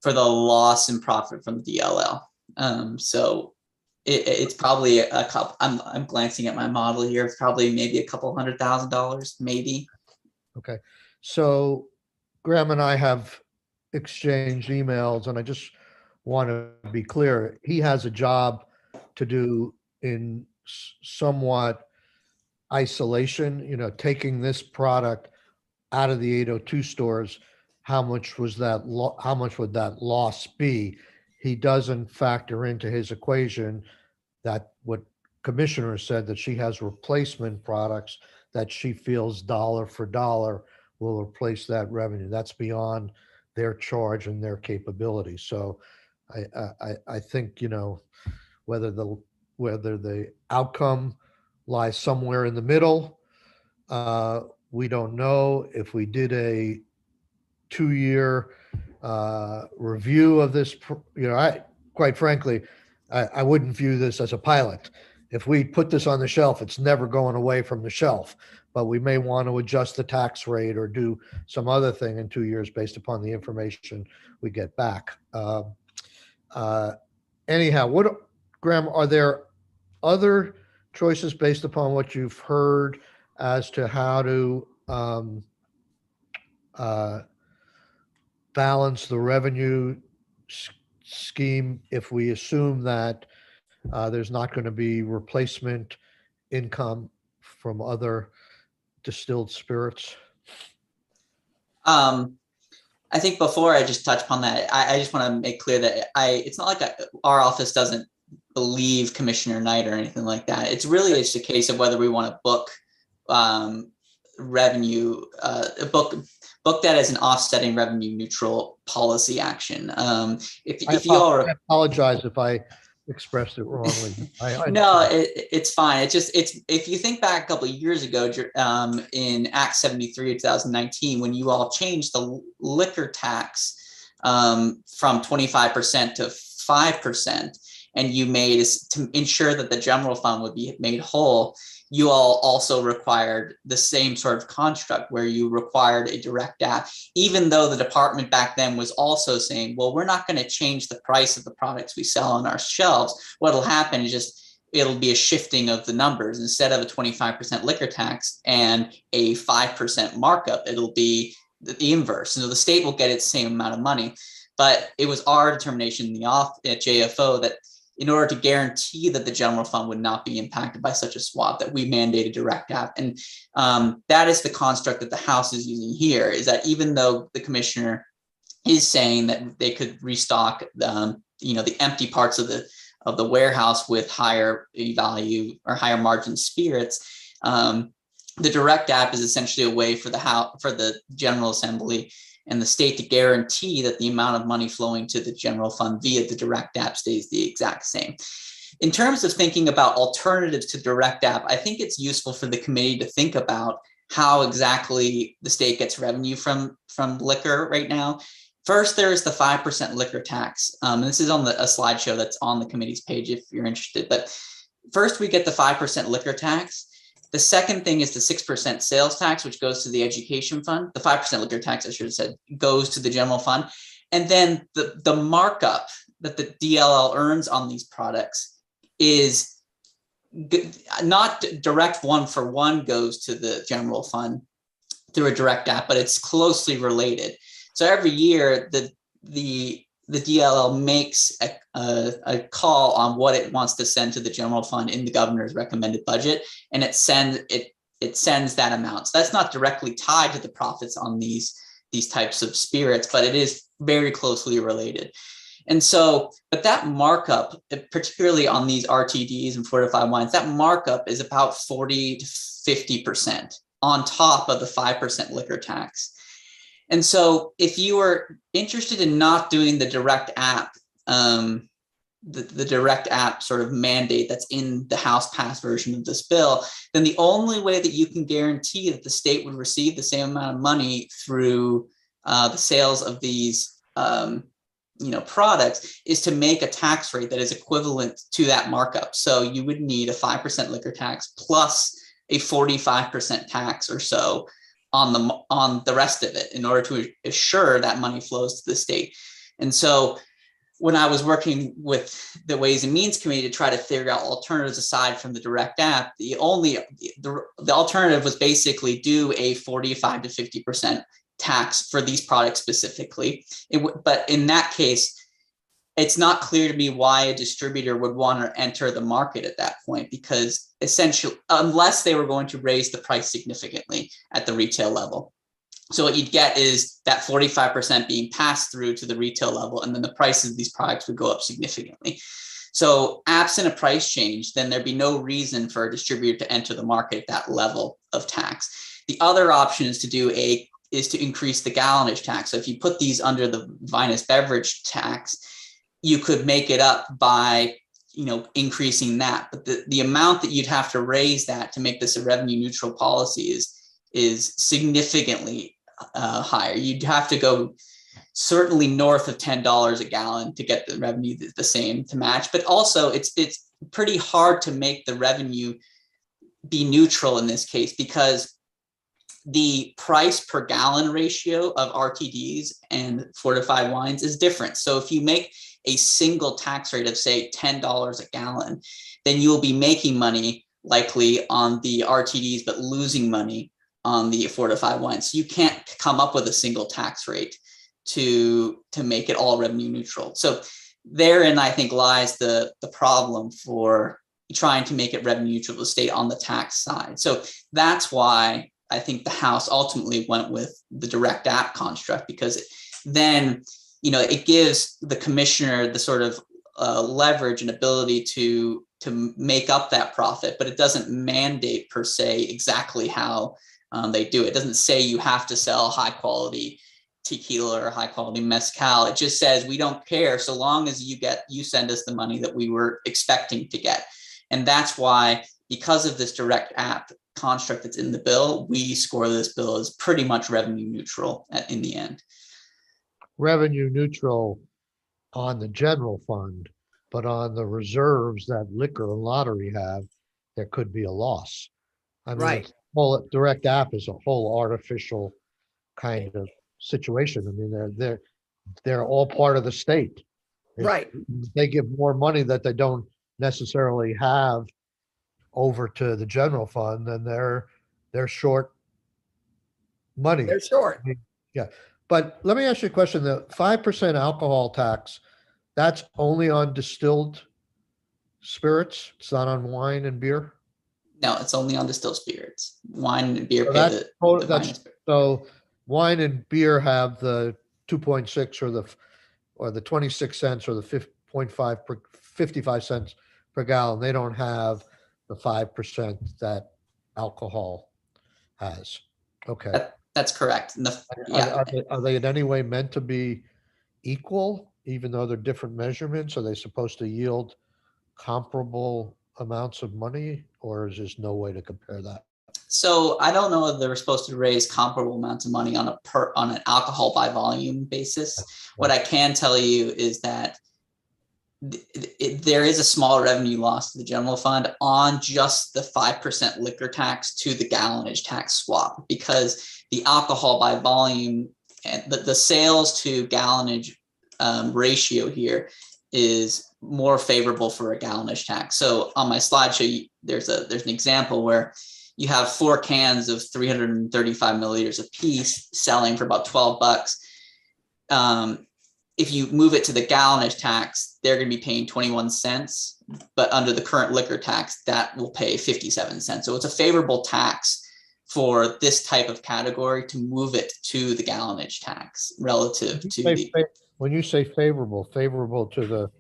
loss in profit from DLL. So it's probably a couple. I'm glancing at my model here. It's probably maybe a couple $100,000, maybe. Okay. So Graham and I have exchanged emails, and I just want to be clear. He has a job to do in somewhat isolation, taking this product out of the 802 stores. How much would that loss be? He doesn't factor into his equation that what Commissioner said, that she has replacement products that she feels dollar for dollar will replace that revenue. That's beyond their charge and their capability. So I think, whether the whether the outcome lies somewhere in the middle. We don't know. If we did a 2-year review of this, quite frankly, I wouldn't view this as a pilot. If we put this on the shelf, it's never going away from the shelf, but we may want to adjust the tax rate or do some other thing in 2 years based upon the information we get back. Anyhow, Graham, are there other choices based upon what you've heard as to how to balance the revenue scheme if we assume that there's not going to be replacement income from other distilled spirits? I think before I just touch upon that, I just want to make clear that it's not like our office doesn't believe Commissioner Knight or anything like that. It's really just a case of whether we want to book revenue, book that as an offsetting revenue neutral policy action. If you all I apologize if I expressed it wrongly. No, it's fine. It's if you think back a couple of years ago, in Act 73 of 2019, when you all changed the liquor tax from 25% to 5%, and you made to ensure that the general fund would be made whole, you all also required the same sort of construct where you required a direct app, even though the department back then was also saying, well, we're not going to change the price of the products we sell on our shelves. What'll happen is just, it'll be a shifting of the numbers. Instead of a 25% liquor tax and a 5% markup, it'll be the inverse. So the state will get its same amount of money. But it was our determination at JFO that in order to guarantee that the general fund would not be impacted by such a swap, that we mandated direct app. And that is the construct that the House is using here, is that even though the commissioner is saying that they could restock the empty parts of the warehouse with higher value or higher margin spirits, the direct app is essentially a way for the General Assembly and the state to guarantee that the amount of money flowing to the general fund via the direct app stays the exact same. In terms of thinking about alternatives to direct app, I think it's useful for the committee to think about how exactly the state gets revenue from liquor right now. First, there is the 5% liquor tax. And this is on a slideshow that's on the committee's page if you're interested. But first, we get the 5% liquor tax. The second thing is the 6% sales tax, which goes to the education fund. The 5% liquor tax, I should have said, goes to the general fund. And then the markup that the DLL earns on these products is not direct one for one goes to the general fund through a direct app, but it's closely related. So every year, the DLL makes a call on what it wants to send to the general fund in the governor's recommended budget, and it sends that amount. So that's not directly tied to the profits on these types of spirits, but it is very closely related. And so, but that markup, particularly on these RTDs and fortified wines, that markup is about 40 to 50% on top of the 5% liquor tax. And so if you are interested in not doing the direct app, the direct app sort of mandate that's in the House passed version of this bill, then the only way that you can guarantee that the state would receive the same amount of money through the sales of these products is to make a tax rate that is equivalent to that markup. So you would need a 5% liquor tax plus a 45% tax or so on the rest of it in order to assure that money flows to the state. And so when I was working with the Ways and Means Committee to try to figure out alternatives aside from the direct app, the alternative was basically do a 45 to 50% tax for these products specifically. But in that case, it's not clear to me why a distributor would want to enter the market at that point, because essentially, unless they were going to raise the price significantly at the retail level. So what you'd get is that 45% being passed through to the retail level, and then the prices of these products would go up significantly. So absent a price change, then there'd be no reason for a distributor to enter the market at that level of tax. The other option is to increase the gallonage tax. So if you put these under the Vinous beverage tax, you could make it up by increasing that. But the amount that you'd have to raise that to make this a revenue neutral policy is significantly higher. You'd have to go certainly north of $10 a gallon to get the revenue the same to match. But also it's pretty hard to make the revenue be neutral in this case, because the price per gallon ratio of RTDs and fortified wines is different. So if you make a single tax rate of, say, $10 a gallon, then you'll be making money likely on the RTDs, but losing money on the fortified wines. So you can't come up with a single tax rate to make it all revenue neutral. So therein, I think, lies the problem for trying to make it revenue neutral to the state on the tax side. So that's why I think the House ultimately went with the direct app construct, because then, it gives the commissioner the sort of leverage and ability to make up that profit, but it doesn't mandate per se exactly how they do it. It doesn't say you have to sell high quality tequila or high quality mezcal. It just says, we don't care so long as you send us the money that we were expecting to get. And that's why, because of this direct app construct that's in the bill, we score this bill as pretty much revenue neutral in the end. Revenue neutral on the general fund, but on the reserves that liquor and lottery have, there could be a loss. I mean, Right. Whole direct app is a whole artificial kind of situation. I mean, they're all part of the state. Right. They give more money that they don't necessarily have over to the general fund, then they're short money. They're short. Yeah. But let me ask you a question. The 5% alcohol tax, that's only on distilled spirits. It's not on wine and beer. No, it's only on distilled spirits. Wine and beer So pay that's the wine. so wine and beer have the 2.6 or the 26 cents or the 5.5 per 55 cents per gallon. They don't have the 5% that alcohol has. Okay. That's correct. Are they in any way meant to be equal, even though they're different measurements? Are they supposed to yield comparable amounts of money, or is there no way to compare that? So I don't know if they were supposed to raise comparable amounts of money on an alcohol by volume basis. What I can tell you is that there is a small revenue loss to the general fund on just the 5% liquor tax to the gallonage tax swap, because the alcohol by volume and the sales to gallonage ratio here is more favorable for a gallonage tax. So on my slideshow, there's an example where you have 4 cans of 335 milliliters a piece selling for about $12. If you move it to the gallonage tax, they're going to be paying 21 cents, but under the current liquor tax, that will pay 57 cents. So it's a favorable tax for this type of category to move it to the gallonage tax relative to the. When you say favorable to the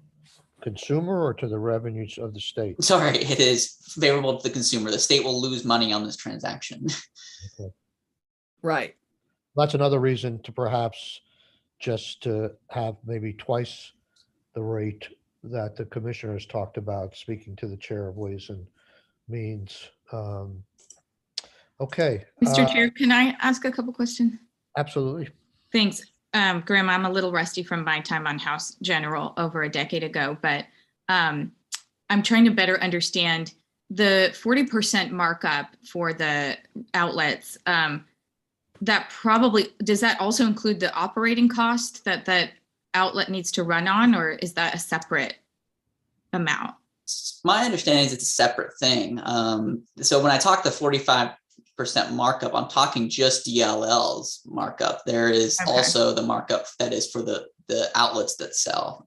consumer or to the revenues of the state? Sorry, it is favorable to the consumer. The state will lose money on this transaction. Okay. Right. That's another reason to perhaps just to have maybe twice the rate that the commissioner has talked about, speaking to the chair of Ways and Means. Okay. Mr. Chair, can I ask a couple questions? Absolutely. Thanks. Graham, I'm a little rusty from my time on House General over a decade ago, but I'm trying to better understand the 40% markup for the outlets. That probably, does that also include the operating cost that outlet needs to run on, or is that a separate amount? My understanding is it's a separate thing. So when I talk the 45% markup, I'm talking just DLL's markup. There is also the markup that is for the outlets that sell.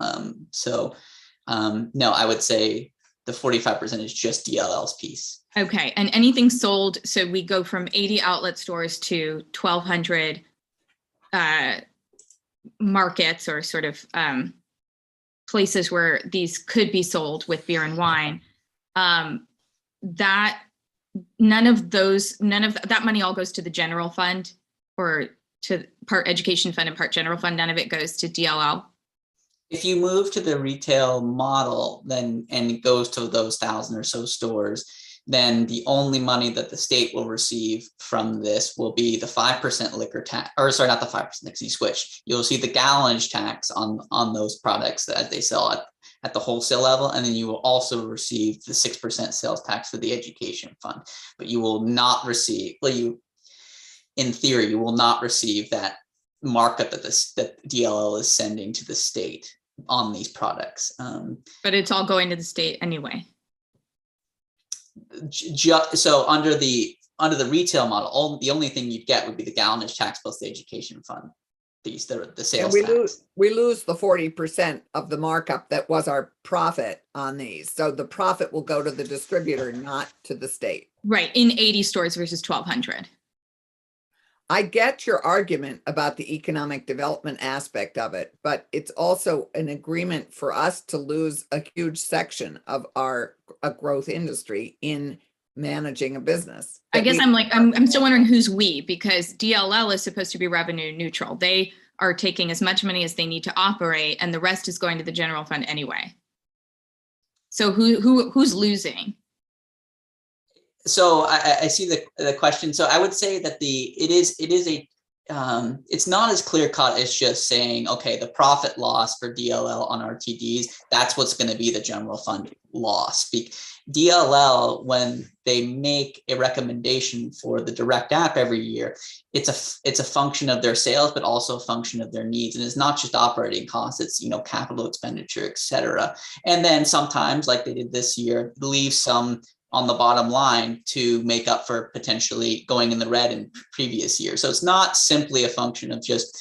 No, I would say the 45% is just DLL's piece. Okay, and anything sold, so we go from 80 outlet stores to 1,200 markets or sort of places where these could be sold with beer and wine. That none of that money all goes to the general fund, or to part education fund and part general fund. None of it goes to DLL. If you move to the retail model, then and it goes to those 1,000 or so stores, then the only money that the state will receive from this will be the 5% liquor tax, or sorry, not the 5%, next you switch. You'll see the gallonage tax on those products as they sell at the wholesale level, and then you will also receive the 6% sales tax for the education fund. But you will not receive, well, in theory, you will not receive that markup that that DLL is sending to the state on these products. But it's all going to the state anyway. So under the retail model, the only thing you'd get would be the gallonage tax plus the education fund. The sales tax. We lose the 40% of the markup that was our profit on these. So the profit will go to the distributor, not to the state. Right, in 80 stores versus 1,200. I get your argument about the economic development aspect of it, but it's also an agreement for us to lose a huge section of our growth industry in managing a business. I guess I'm still wondering who's we, because DLL is supposed to be revenue neutral. They are taking as much money as they need to operate, and the rest is going to the general fund anyway. So who's losing? So I see the question. So I would say that it's not as clear cut as just saying, okay, the profit loss for DLL on RTDs, that's what's going to be the general fund loss. DLL, when they make a recommendation for the direct app every year, it's a function of their sales, but also a function of their needs. And it's not just operating costs, it's, capital expenditure, et cetera. And then sometimes, like they did this year, leave some on the bottom line to make up for potentially going in the red in previous years. So it's not simply a function of just,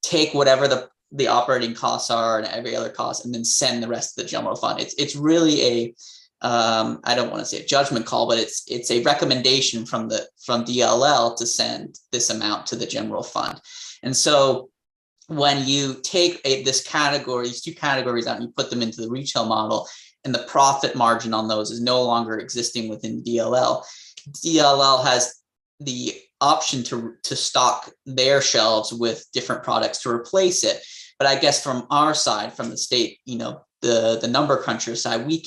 take whatever the operating costs are and every other cost and then send the rest of the general fund. It's really I don't want to say a judgment call, but it's a recommendation from DLL to send this amount to the general fund. And so when you take these two categories out and you put them into the retail model, and the profit margin on those is no longer existing within DLL. DLL has the option to stock their shelves with different products to replace it. But I guess from our side, from the state, the number cruncher side, we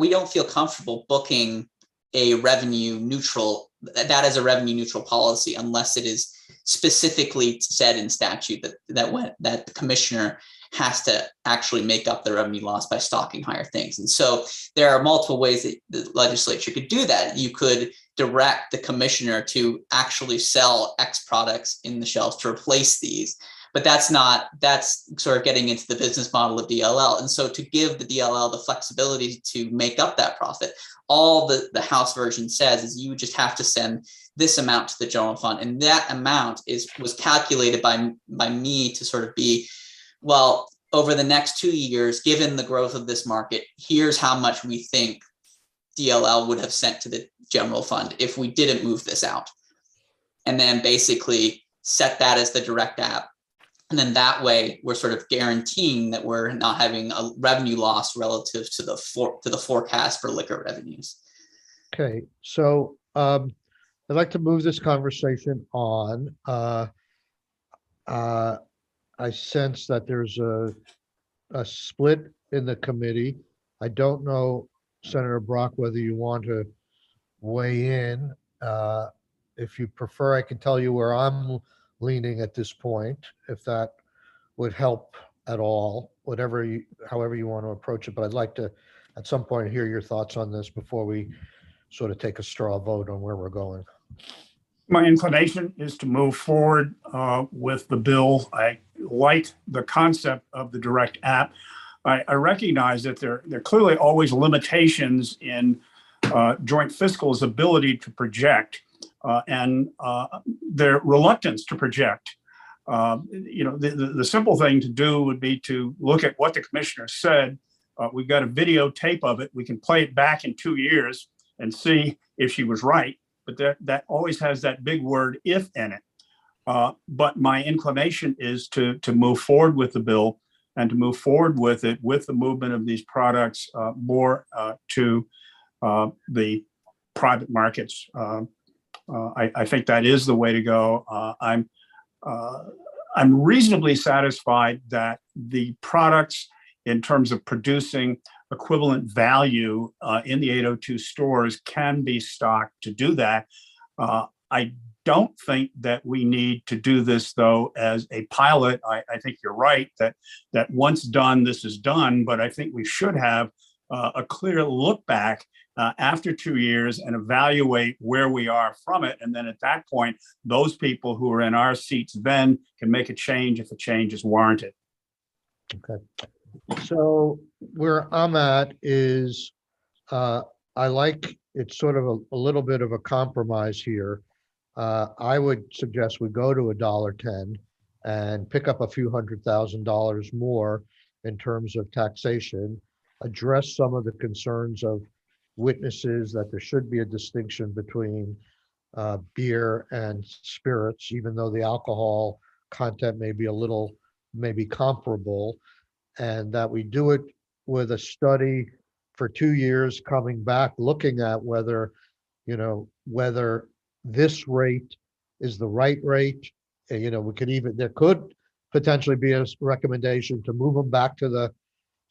don't feel comfortable booking a revenue neutral, that is a revenue neutral policy, unless it is specifically said in statute that the commissioner has to actually make up the revenue loss by stocking higher things. And so there are multiple ways that the legislature could do that. You could direct the commissioner to actually sell X products in the shelves to replace these, but that's sort of getting into the business model of DLL. And so to give the DLL the flexibility to make up that profit, all the House version says is you just have to send this amount to the general fund. And that amount was calculated by me to sort of be, well, over the next 2 years, given the growth of this market, here's how much we think DLL would have sent to the general fund if we didn't move this out. And then basically set that as the direct app. And then that way we're sort of guaranteeing that we're not having a revenue loss relative to the forecast for liquor revenues. Okay, so I'd like to move this conversation on. I sense that there's a split in the committee. I don't know, Senator Brock, whether you want to weigh in. If you prefer, I can tell you where I'm leaning at this point, if that would help at all, however you want to approach it. But I'd like to, at some point, hear your thoughts on this before we sort of take a straw vote on where we're going. My inclination is to move forward with the bill. I like the concept of the direct app. I recognize that there are clearly always limitations in joint fiscal's ability to project and their reluctance to project. The simple thing to do would be to look at what the commissioner said. We've got a videotape of it. We can play it back in 2 years and see if she was right. But that always has that big word "if" in it. But my inclination is to move forward with the bill and to move forward with it with the movement of these products more to the private markets. I think that is the way to go. I I'm reasonably satisfied that the products, in terms of producing equivalent value in the 802 stores, can be stocked to do that. I don't think that we need to do this, though, as a pilot. I think you're right that once done, this is done, but I think we should have a clear look back after 2 years and evaluate where we are from it. And then at that point, those people who are in our seats then can make a change if a change is warranted. Okay. So where I'm at is, I like, it's sort of a little bit of a compromise here. I would suggest we go to $1.10 and pick up a few $100,000 more in terms of taxation, address some of the concerns of witnesses that there should be a distinction between beer and spirits, even though the alcohol content may be maybe comparable, and that we do it with a study for 2 years coming back, looking at whether this rate is the right rate. There could potentially be a recommendation to move them back to the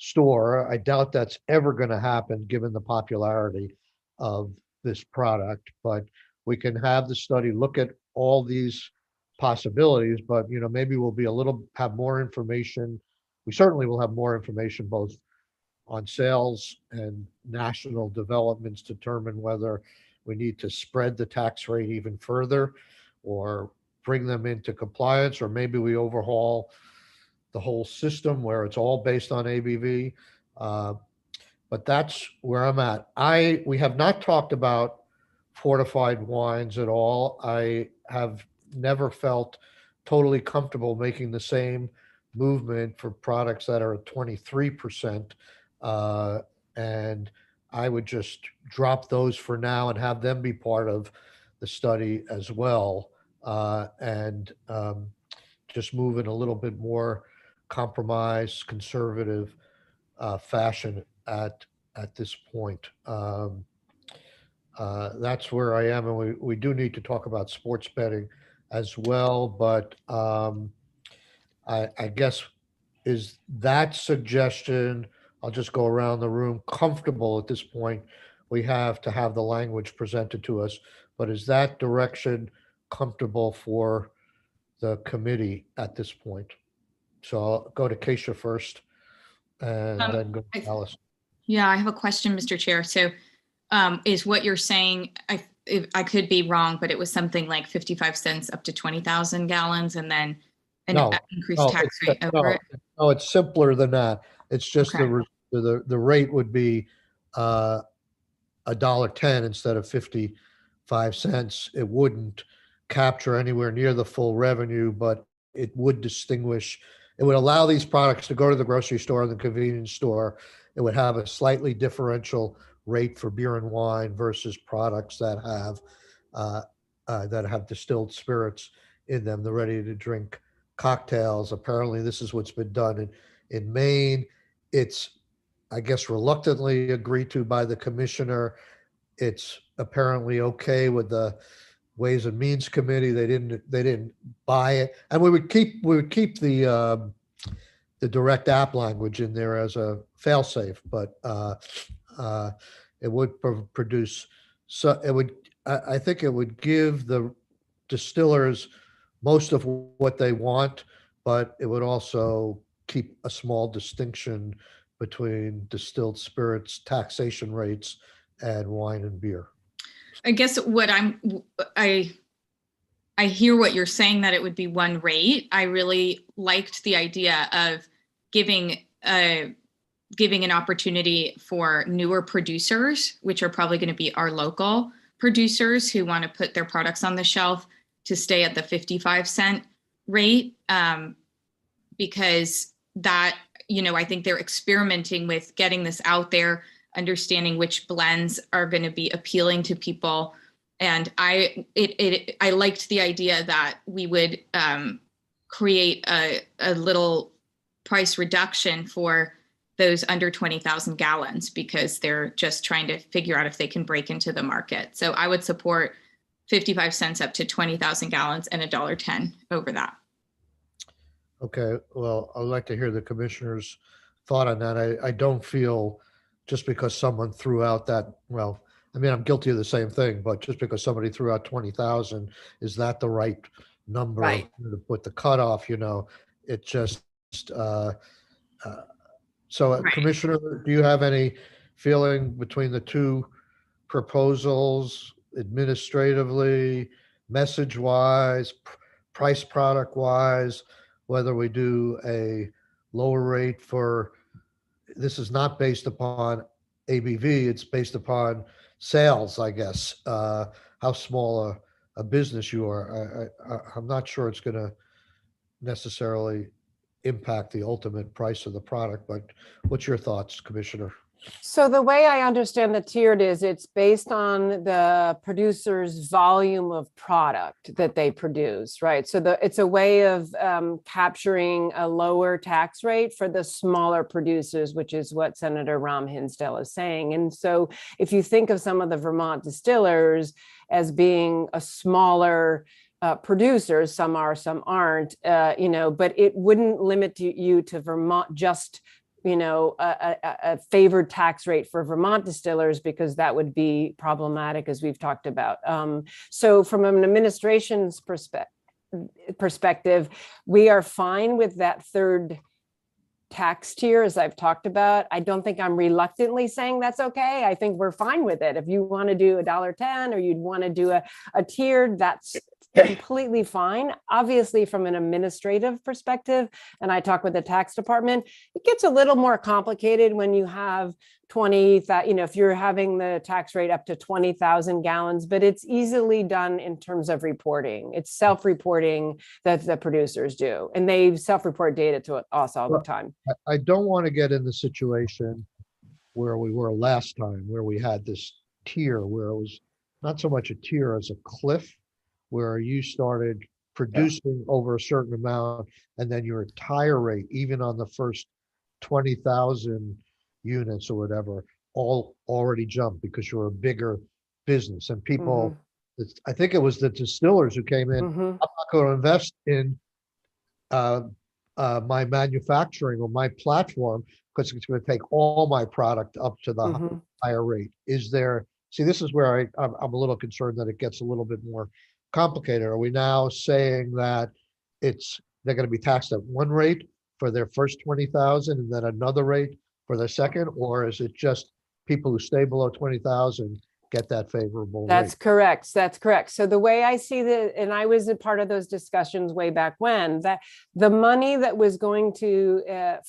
store. I doubt that's ever going to happen given the popularity of this product, but we can have the study look at all these possibilities, but maybe we'll have more information. We certainly will have more information both on sales and national developments to determine whether we need to spread the tax rate even further or bring them into compliance, or maybe we overhaul the whole system where it's all based on ABV. But that's where I'm at. We have not talked about fortified wines at all. I have never felt totally comfortable making the same movement for products that are at 23%. And I would just drop those for now and have them be part of the study as well. And just move in a little bit more compromise, conservative fashion at this point. That's where I am, and we do need to talk about sports betting as well. But I guess, is that suggestion, I'll just go around the room, comfortable at this point? We have to have the language presented to us, but is that direction comfortable for the committee at this point? So I'll go to Keisha first and then go to Alice. Yeah, I have a question, Mr. Chair. So is what you're saying, I could be wrong, but it was something like 55 cents up to 20,000 gallons and then an increased tax rate over it? No, it's simpler than that. It's just Okay. the rate would be $1.10 instead of 55 cents. It wouldn't capture anywhere near the full revenue, but it would distinguish. It would allow these products to go to the grocery store and the convenience store. It would have a slightly differential rate for beer and wine versus products that have distilled spirits in them, the ready to drink cocktails. Apparently this is what's been done in Maine. It's, I guess, reluctantly agreed to by the commissioner. It's apparently okay with the Ways and Means Committee. They didn't buy it, and we would keep the direct app language in there as a fail-safe, but it would produce. So it would. I think it would give the distillers most of what they want, but it would also keep a small distinction between distilled spirits taxation rates and wine and beer. I guess what I hear what you're saying, that it would be one rate. I really liked the idea of giving an opportunity for newer producers, which are probably going to be our local producers who want to put their products on the shelf, to stay at the 55 cent rate, because that, I think they're experimenting with getting this out there, understanding which blends are going to be appealing to people. And I liked the idea that we would create a little price reduction for those under 20,000 gallons, because they're just trying to figure out if they can break into the market. So I would support 55 cents up to 20,000 gallons and $1.10 over that. Okay, well, I'd like to hear the commissioner's thought on that. I don't feel just because someone threw out that, well, I mean, I'm guilty of the same thing, but just because somebody threw out 20,000, is that the right number Right. to put the cutoff, It just, uh, uh, so Right. Commissioner, do you have any feeling between the two proposals administratively, message wise, price product wise, whether we do a lower rate for, this is not based upon ABV, it's based upon sales, I guess, how small a business you are. I'm not sure it's going to necessarily impact the ultimate price of the product, but what's your thoughts, Commissioner? So the way I understand the tiered is it's based on the producer's volume of product that they produce, right? So it's a way of capturing a lower tax rate for the smaller producers, which is what Senator Ram Hinsdale is saying. And so if you think of some of the Vermont distillers as being a smaller producers, some are, some aren't, but it wouldn't limit you to Vermont, just a favored tax rate for Vermont distillers, because that would be problematic, as we've talked about. So from an administration's perspective, we are fine with that third tax tier, as I've talked about. I don't think I'm reluctantly saying that's okay. I think we're fine with it. If you want to do $1.10 or you'd want to do a tiered, that's completely fine. Obviously, from an administrative perspective, and I talk with the tax department, it gets a little more complicated when you have 20, if you're having the tax rate up to 20,000 gallons, but it's easily done in terms of reporting. It's self-reporting that the producers do, and they self-report data to us all the time. I don't want to get in the situation where we were last time, where we had this tier, where it was not so much a tier as a cliff, where you started producing over a certain amount, and then your tire rate, even on the first 20,000 units or whatever, all already jumped because you're a bigger business. And people, I think it was the distillers who came in, I'm not going to invest in my manufacturing or my platform because it's going to take all my product up to the higher rate. Is there, see, this is where I'm a little concerned that it gets a little bit more complicated. Are we now saying that they're going to be taxed at one rate for their first 20,000 and then another rate for their second, or is it just people who stay below 20,000 get that favorable That's rate? correct. That's correct. So the way I see and I was a part of those discussions way back when, that the money that was going to,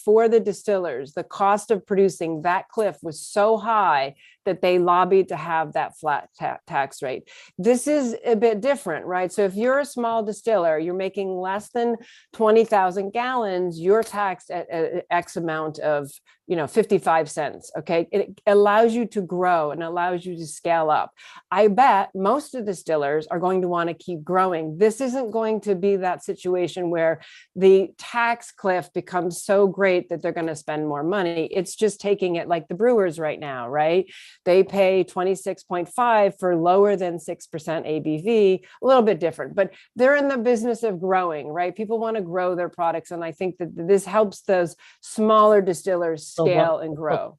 for the distillers, the cost of producing that cliff was so high that they lobbied to have that flat tax rate. This is a bit different, right? So if you're a small distiller, you're making less than 20,000 gallons, you're taxed at X amount of 55 cents. Okay. It allows you to grow and allows you to scale up. I bet most of the distillers are going to want to keep growing. This isn't going to be that situation where the tax cliff becomes so great that they're going to spend more money. It's just taking it like the brewers right now, right? They pay 26.5 for lower than 6% ABV, a little bit different, but they're in the business of growing, right? People want to grow their products. And I think that this helps those smaller distillers scale and grow.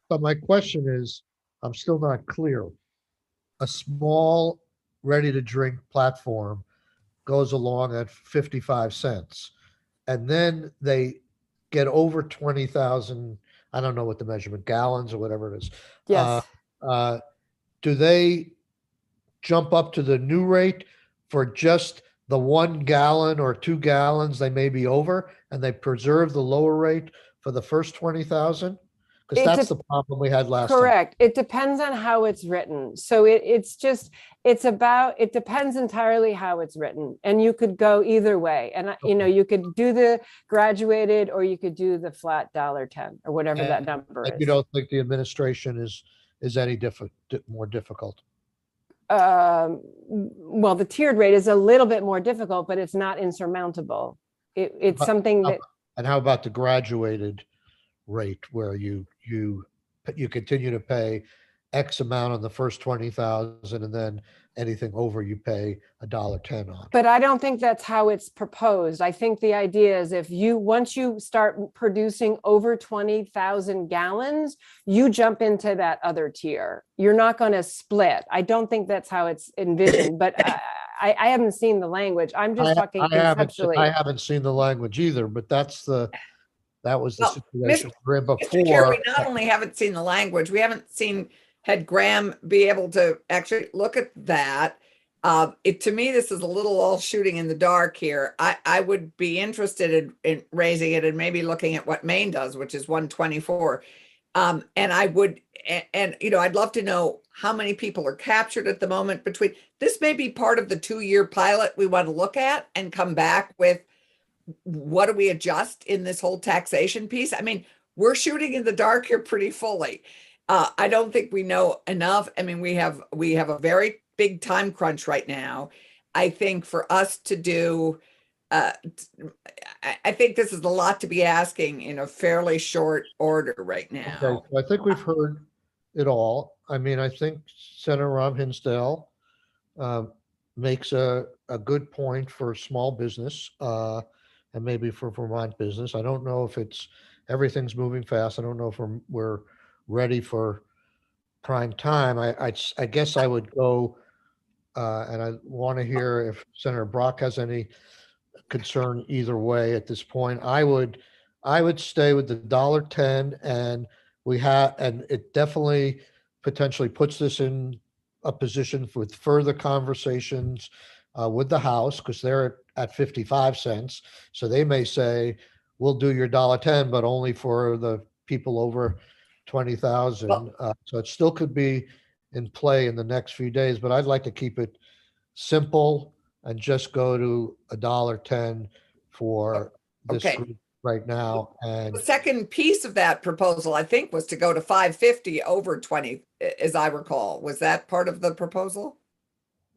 But my question is, I'm still not clear. A small ready-to-drink platform goes along at 55 cents, and then they get over 20,000, I don't know what the measurement, gallons or whatever it is. Yes. Do they jump up to the new rate for just the 1 gallon or 2 gallons they may be over, and they preserve the lower rate for the first 20,000? Because that's the problem we had last time. Correct. It depends on how it's written. So it depends entirely how it's written. And you could go either way. And, you could do the graduated or you could do the flat $1.10 or whatever that number is. You don't think the administration is any more difficult? Well, the tiered rate is a little bit more difficult, but it's not insurmountable. It's something that. And how about the graduated rate where you continue to pay X amount on the first 20,000, and then anything over you pay $1.10 on. But I don't think that's how it's proposed. I think the idea is once you start producing over 20,000 gallons, you jump into that other tier. You're not going to split. I don't think that's how it's envisioned, but I haven't seen the language. I'm just talking conceptually. I haven't seen the language either, but that was the Well, situation we're in Mr. Chair, before. we not only haven't seen the language, we haven't had Graham be able to actually look at that. To me, this is a little all shooting in the dark here. I would be interested in raising it and maybe looking at what Maine does, which is 124. And I'd love to know how many people are captured at the moment between. This may be part of the 2-year pilot we want to look at and come back with what do we adjust in this whole taxation piece? I mean, we're shooting in the dark here pretty fully. I don't think we know enough. I mean, we have a very big time crunch right now. I think for us to do, I think this is a lot to be asking in a fairly short order right now. Okay, so I think we've heard it all. I mean, I think Senator Ron Hinsdale makes a good point for small business and maybe for Vermont business. I don't know if everything's moving fast. I don't know if we're ready for prime time. I guess I would go, and I want to hear if Senator Brock has any concern either way at this point. I would stay with the $1.10, and and it definitely potentially puts this in a position with further conversations with the House, because they're at 55 cents. So they may say, we'll do your $1.10, but only for the people over 20,000. So it still could be in play in the next few days, but I'd like to keep it simple and just go to $1.10 for this Okay. group right now. And The second piece of that proposal, I think, was to go to 550 over 20, as I recall. Was that part of the proposal?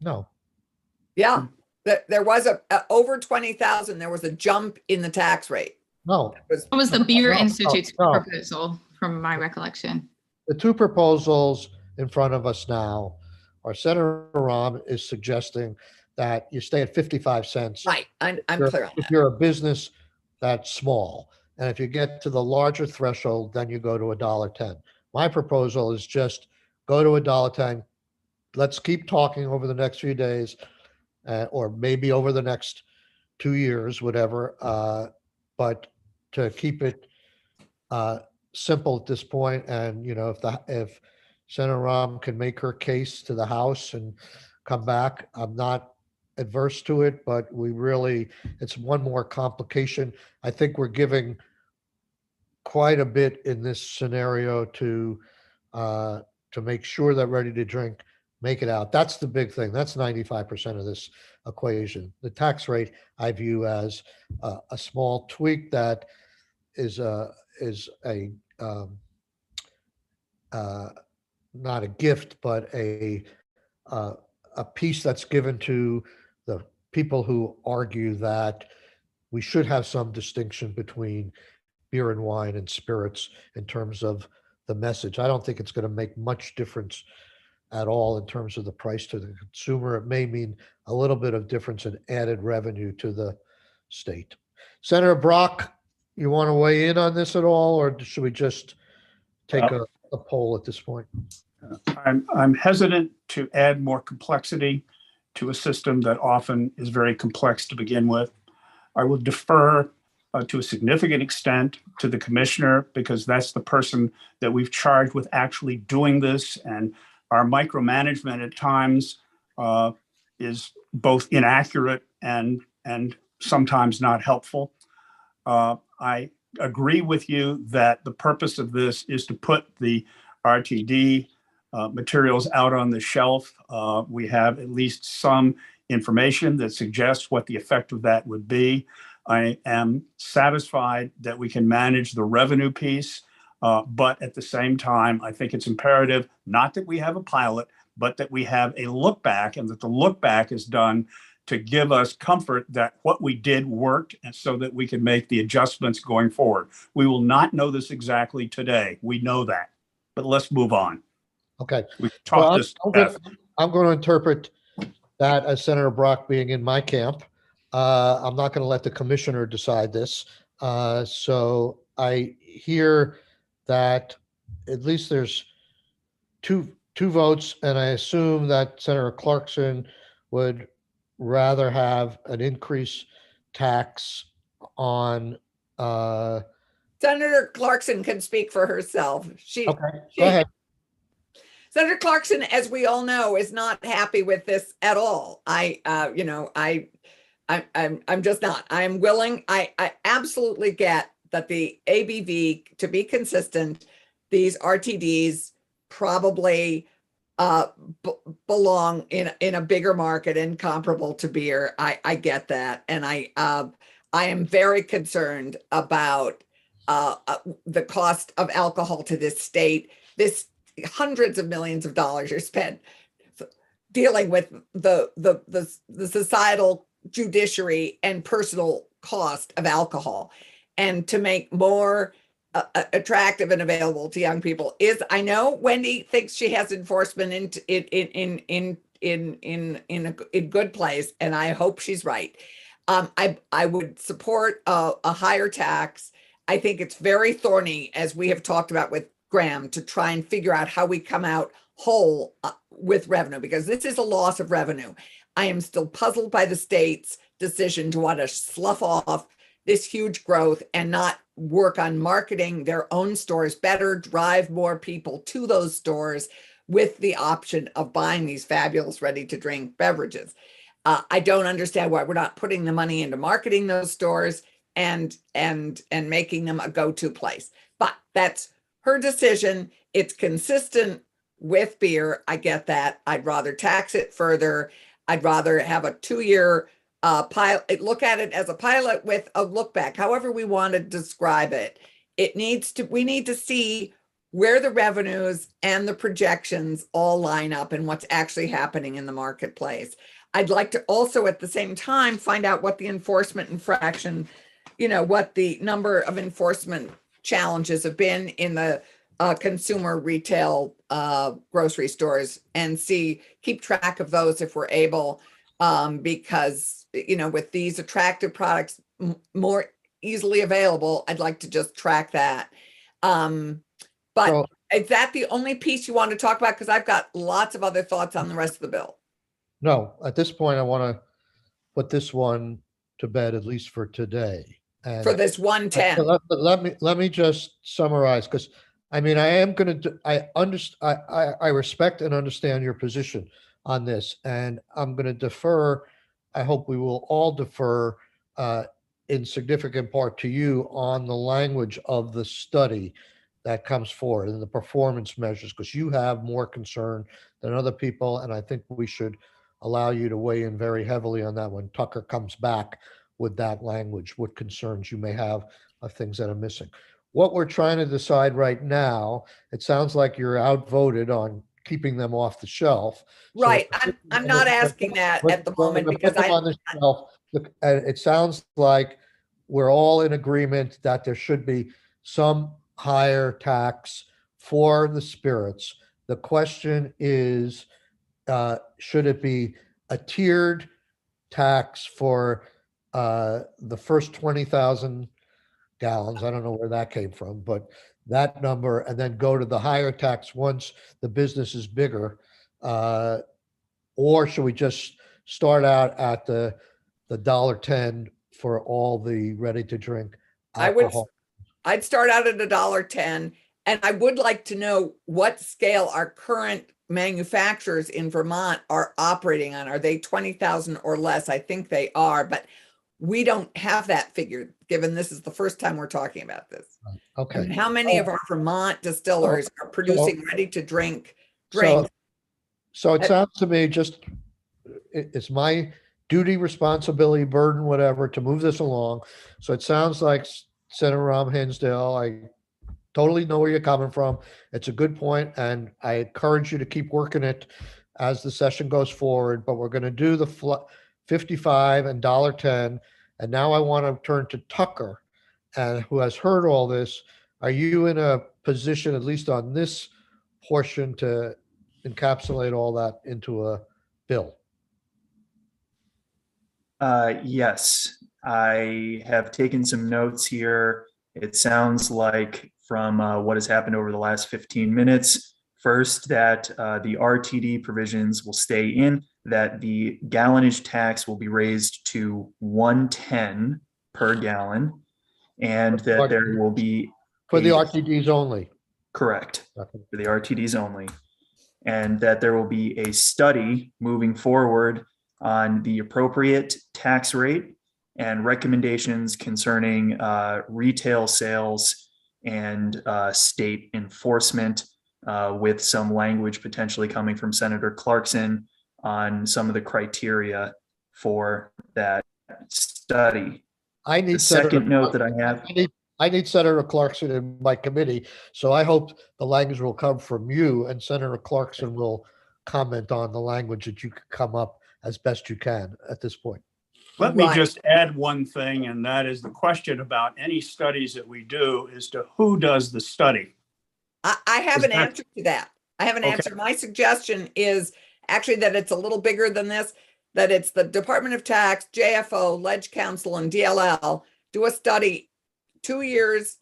no, Yeah, there was over 20,000, there was a jump in the tax rate. no. It was the Beer no, Institute's no. proposal, from my recollection. The two proposals in front of us now are Senator Rahm is suggesting that you stay at 55 cents. Right, I'm clear on If that. you're a business that's small, and if you get to the larger threshold, then you go to $1.10. My proposal is just go to $1.10. Let's keep talking over the next few days, or maybe over the next 2 years, whatever. But to keep it simple at this point, and if Senator Rahm can make her case to the House and come back, I'm not adverse to it, but it's one more complication. I think we're giving quite a bit in this scenario to make sure that ready to drink make it out. That's the big thing. That's 95% of this equation. The tax rate I view as a small tweak that is not a gift, but a piece that's given to the people who argue that we should have some distinction between beer and wine and spirits in terms of the message. I don't think it's going to make much difference at all in terms of the price to the consumer. It may mean a little bit of difference in added revenue to the state. Senator Brock, you want to weigh in on this at all, or should we just take a poll at this point? I'm hesitant to add more complexity to a system that often is very complex to begin with. I will defer to a significant extent to the commissioner, because that's the person that we've charged with actually doing this, and our micromanagement at times is both inaccurate and sometimes not helpful. I agree with you that the purpose of this is to put the RTD materials out on the shelf. We have at least some information that suggests what the effect of that would be. I am satisfied that we can manage the revenue piece, but at the same time, I think it's imperative not that we have a pilot, but that we have a look back, and that the look back is done to give us comfort that what we did worked, and so that we can make the adjustments going forward. We will not know this exactly today. We know that, but let's move on. Okay. We Well, talked this. I'm going to interpret that as Senator Brock being in my camp. I'm not going to let the commissioner decide this. So I hear that at least there's two votes, and I assume that Senator Clarkson would rather have an increased tax on, Senator Clarkson can speak for herself. okay, go ahead. Senator Clarkson, as we all know, is not happy with this at all. I'm just not. I'm willing. I absolutely get that the ABV, to be consistent, these RTDs probably belong in a bigger market and comparable to beer. I get that, and I am very concerned about the cost of alcohol to this state. This hundreds of millions of dollars are spent dealing with the societal judiciary and personal cost of alcohol, and to make more attractive and available to young people is, I know Wendy thinks she has enforcement in a good place, and I hope she's right. I would support a higher tax. I think it's very thorny, as we have talked about with Graham, to try and figure out how we come out whole with revenue, because this is a loss of revenue. I am still puzzled by the state's decision to want to slough off this huge growth and not work on marketing their own stores better, drive more people to those stores with the option of buying these fabulous ready-to-drink beverages. I don't understand why we're not putting the money into marketing those stores and making them a go-to place. But that's her decision. It's consistent with beer. I get that. I'd rather tax it further. I'd rather have a 2-year pilot, look at it as a pilot with a look back, however we want to describe it. We need to see where the revenues and the projections all line up and what's actually happening in the marketplace. I'd like to also at the same time find out what the enforcement infraction, what the number of enforcement challenges have been in the consumer retail grocery stores, and keep track of those if we're able, because with these attractive products more easily available, I'd like to just track that. But is that the only piece you want to talk about? Because I've got lots of other thoughts on the rest of the bill. No, at this point, I want to put this one to bed, at least for today. And for this 110. Let me just summarize, because I mean, I respect and understand your position on this, and I'm going to defer. I hope we will all defer in significant part to you on the language of the study that comes forward and the performance measures, because you have more concern than other people, and I think we should allow you to weigh in very heavily on that when Tucker comes back with that language, what concerns you may have of things that are missing. What we're trying to decide right now, it sounds like you're outvoted on keeping them off the shelf. Right. I'm not asking that at the moment, because on the shelf, it sounds like we're all in agreement that there should be some higher tax for the spirits. The question is, should it be a tiered tax for the first 20,000 gallons? I don't know where that came from, but that number, and then go to the higher tax once the business is bigger, or should we just start out at the $1.10 for all the ready-to-drink alcohol? I'd start out at $1.10, and I would like to know what scale our current manufacturers in Vermont are operating on. Are they 20,000 or less? I think they are, but we don't have that figure, given this is the first time we're talking about this. Okay. I mean, how many of our Vermont distillers are producing ready-to-drink drinks? So it sounds to me it's my duty, responsibility, burden, whatever, to move this along. So it sounds like Senator Rahm Hinsdale, I totally know where you're coming from. It's a good point, and I encourage you to keep working it as the session goes forward. But we're going to do the 55 and $1.10. And now I want to turn to Tucker, and who has heard all this. Are you in a position, at least on this portion, to encapsulate all that into a bill? Yes, I have taken some notes here. It sounds like from what has happened over the last 15 minutes, first, that the RTD provisions will stay in, that the gallonage tax will be raised to 110 per gallon, and that there will be For the a- RTDs only. correct, Okay. for the RTDs only, and that there will be a study moving forward on the appropriate tax rate and recommendations concerning retail sales and state enforcement, with some language potentially coming from Senator Clarkson on some of the criteria for that study. I need The second Senator note that I have, I need Senator Clarkson in my committee, so I hope the language will come from you, and Senator Clarkson will comment on the language that you could come up as best you can at this point. Let me Right. just add one thing, and that is the question about any studies that we do is to who does the study? I have Is an that- answer to that. I have an Okay. answer. My suggestion is actually that it's a little bigger than this, that it's the Department of Tax, JFO, Ledge Council, and DLL do a study 2 years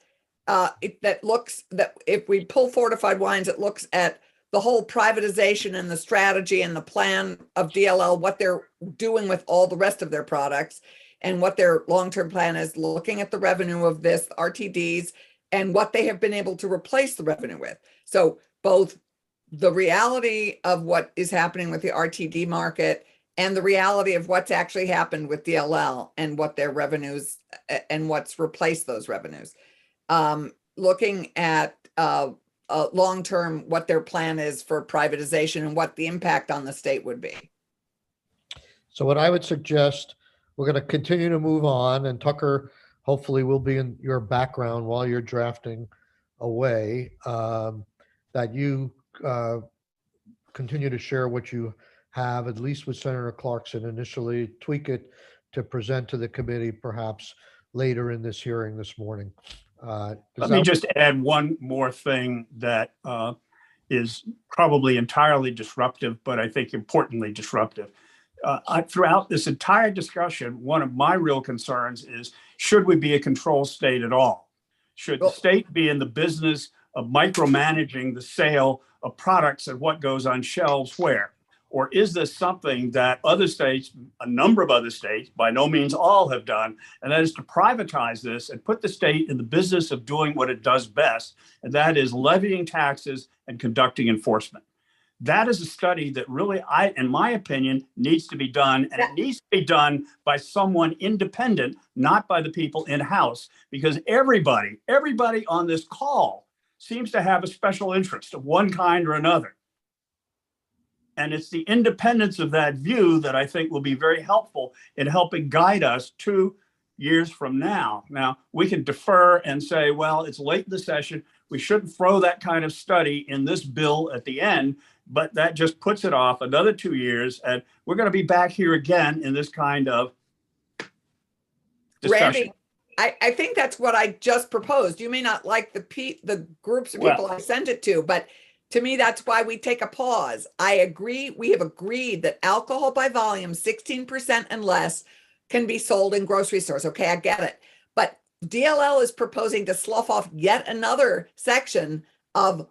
that looks, that if we pull fortified wines, it looks at the whole privatization and the strategy and the plan of DLL, what they're doing with all the rest of their products, and what their long-term plan is, looking at the revenue of this RTDs and what they have been able to replace the revenue with. So both the reality of what is happening with the RTD market and the reality of what's actually happened with DLL and what their revenues and what's replaced those revenues. Looking at long-term, what their plan is for privatization and what the impact on the state would be. So what I would suggest, we're going to continue to move on, and Tucker hopefully will be in your background while you're drafting away, that you continue to share what you have, at least with Senator Clarkson initially, tweak it to present to the committee perhaps later in this hearing this morning. Let me just add one more thing that is probably entirely disruptive, but I think importantly disruptive. Throughout this entire discussion, one of my real concerns is, should we be a control state at all? Should the state be in the business of micromanaging the sale of products and what goes on shelves where? Or is this something that other states, a number of other states, by no means all, have done, and that is to privatize this and put the state in the business of doing what it does best, and that is levying taxes and conducting enforcement. That is a study that really, in my opinion, needs to be done, and it needs to be done by someone independent, not by the people in-house, because everybody on this call seems to have a special interest of one kind or another. And it's the independence of that view that I think will be very helpful in helping guide us 2 years from now. Now, we can defer and say, well, it's late in the session. We shouldn't throw that kind of study in this bill at the end, but that just puts it off another 2 years. And we're going to be back here again in this kind of discussion. Randy, I think that's what I just proposed. You may not like the groups of people I sent it to, but to me, that's why we take a pause. I agree. We have agreed that alcohol by volume, 16% and less, can be sold in grocery stores. Okay, I get it. But DLL is proposing to slough off yet another section of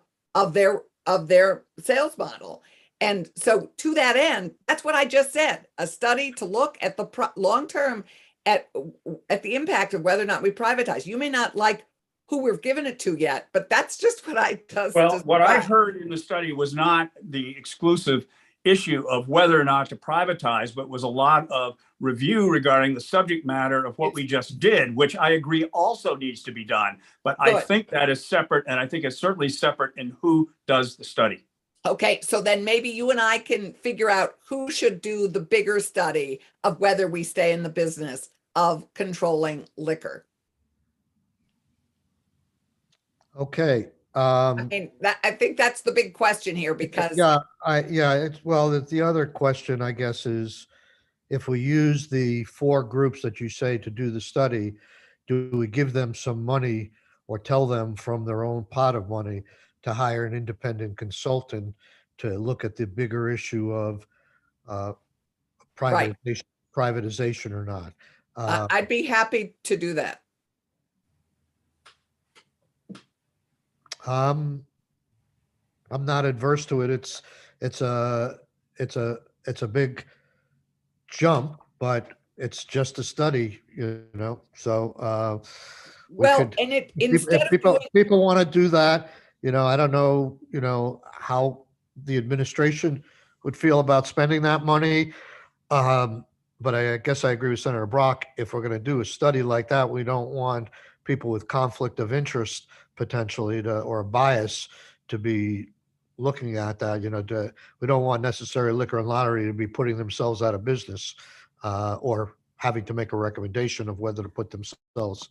their sales model. And so to that end, that's what I just said, a study to look at the long term at the impact of whether or not we privatize. You may not like who we're giving it to yet, but that's just what I does. Well, what I heard in the study was not the exclusive issue of whether or not to privatize, but was a lot of review regarding the subject matter of what we just did, which I agree also needs to be done. But I think that is separate, and I think it's certainly separate in who does the study. Okay, so then maybe you and I can figure out who should do the bigger study of whether we stay in the business of controlling liquor. Okay. I mean, I think that's the big question here, because the other question, I guess, is if we use the 4 groups that you say to do the study, do we give them some money or tell them from their own pot of money to hire an independent consultant to look at the bigger issue of Right. privatization or not. I'd be happy to do that. I'm not adverse to it. It's a big jump, but it's just a study, so we Well, could, and it, if instead of doing, people want to do that, I don't know, how the administration would feel about spending that money. But I guess I agree with Senator Brock. If we're going to do a study like that, we don't want people with conflict of interest potentially or a bias to be looking at that. We don't want necessarily liquor and lottery to be putting themselves out of business or having to make a recommendation of whether to put themselves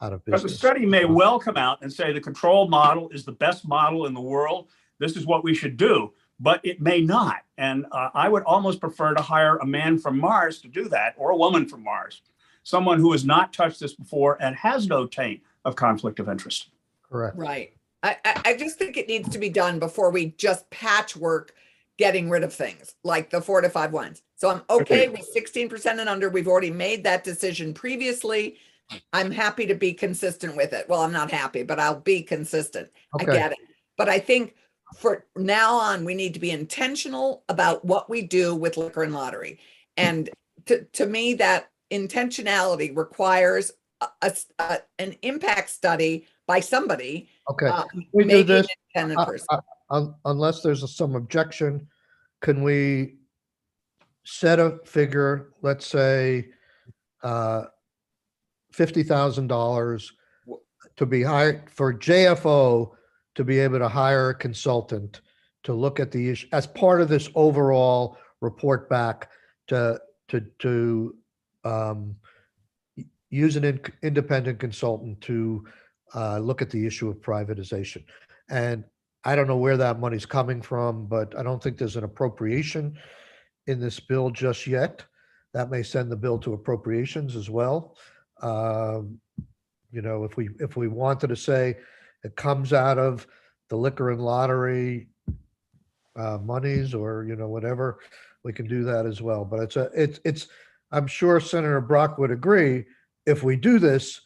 out of But the business. study may well come out and say the control model is the best model in the world. This is what we should do, but it may not. And I would almost prefer to hire a man from Mars to do that, or a woman from Mars, someone who has not touched this before and has no taint of conflict of interest. Correct. right. I just think it needs to be done before we just patchwork getting rid of things like the 4 to 5 ones. So I'm okay with 16% and under. We've already made that decision previously. I'm happy to be consistent with it. Well, I'm not happy, but I'll be consistent. I Okay. get it. But I think for now on, we need to be intentional about what we do with liquor and lottery. And to me, that intentionality requires an impact study by somebody. Okay. We do maybe this, an independent person. unless there's some objection, can we set a figure, let's say, $50,000 to be hired for JFO to be able to hire a consultant to look at the issue as part of this overall report back to use an independent consultant to look at the issue of privatization. And I don't know where that money's coming from, but I don't think there's an appropriation in this bill just yet. That may send the bill to appropriations as well. If we wanted to say it comes out of the liquor and lottery monies, or whatever, we can do that as well. But it's I'm sure Senator Brock would agree, if we do this,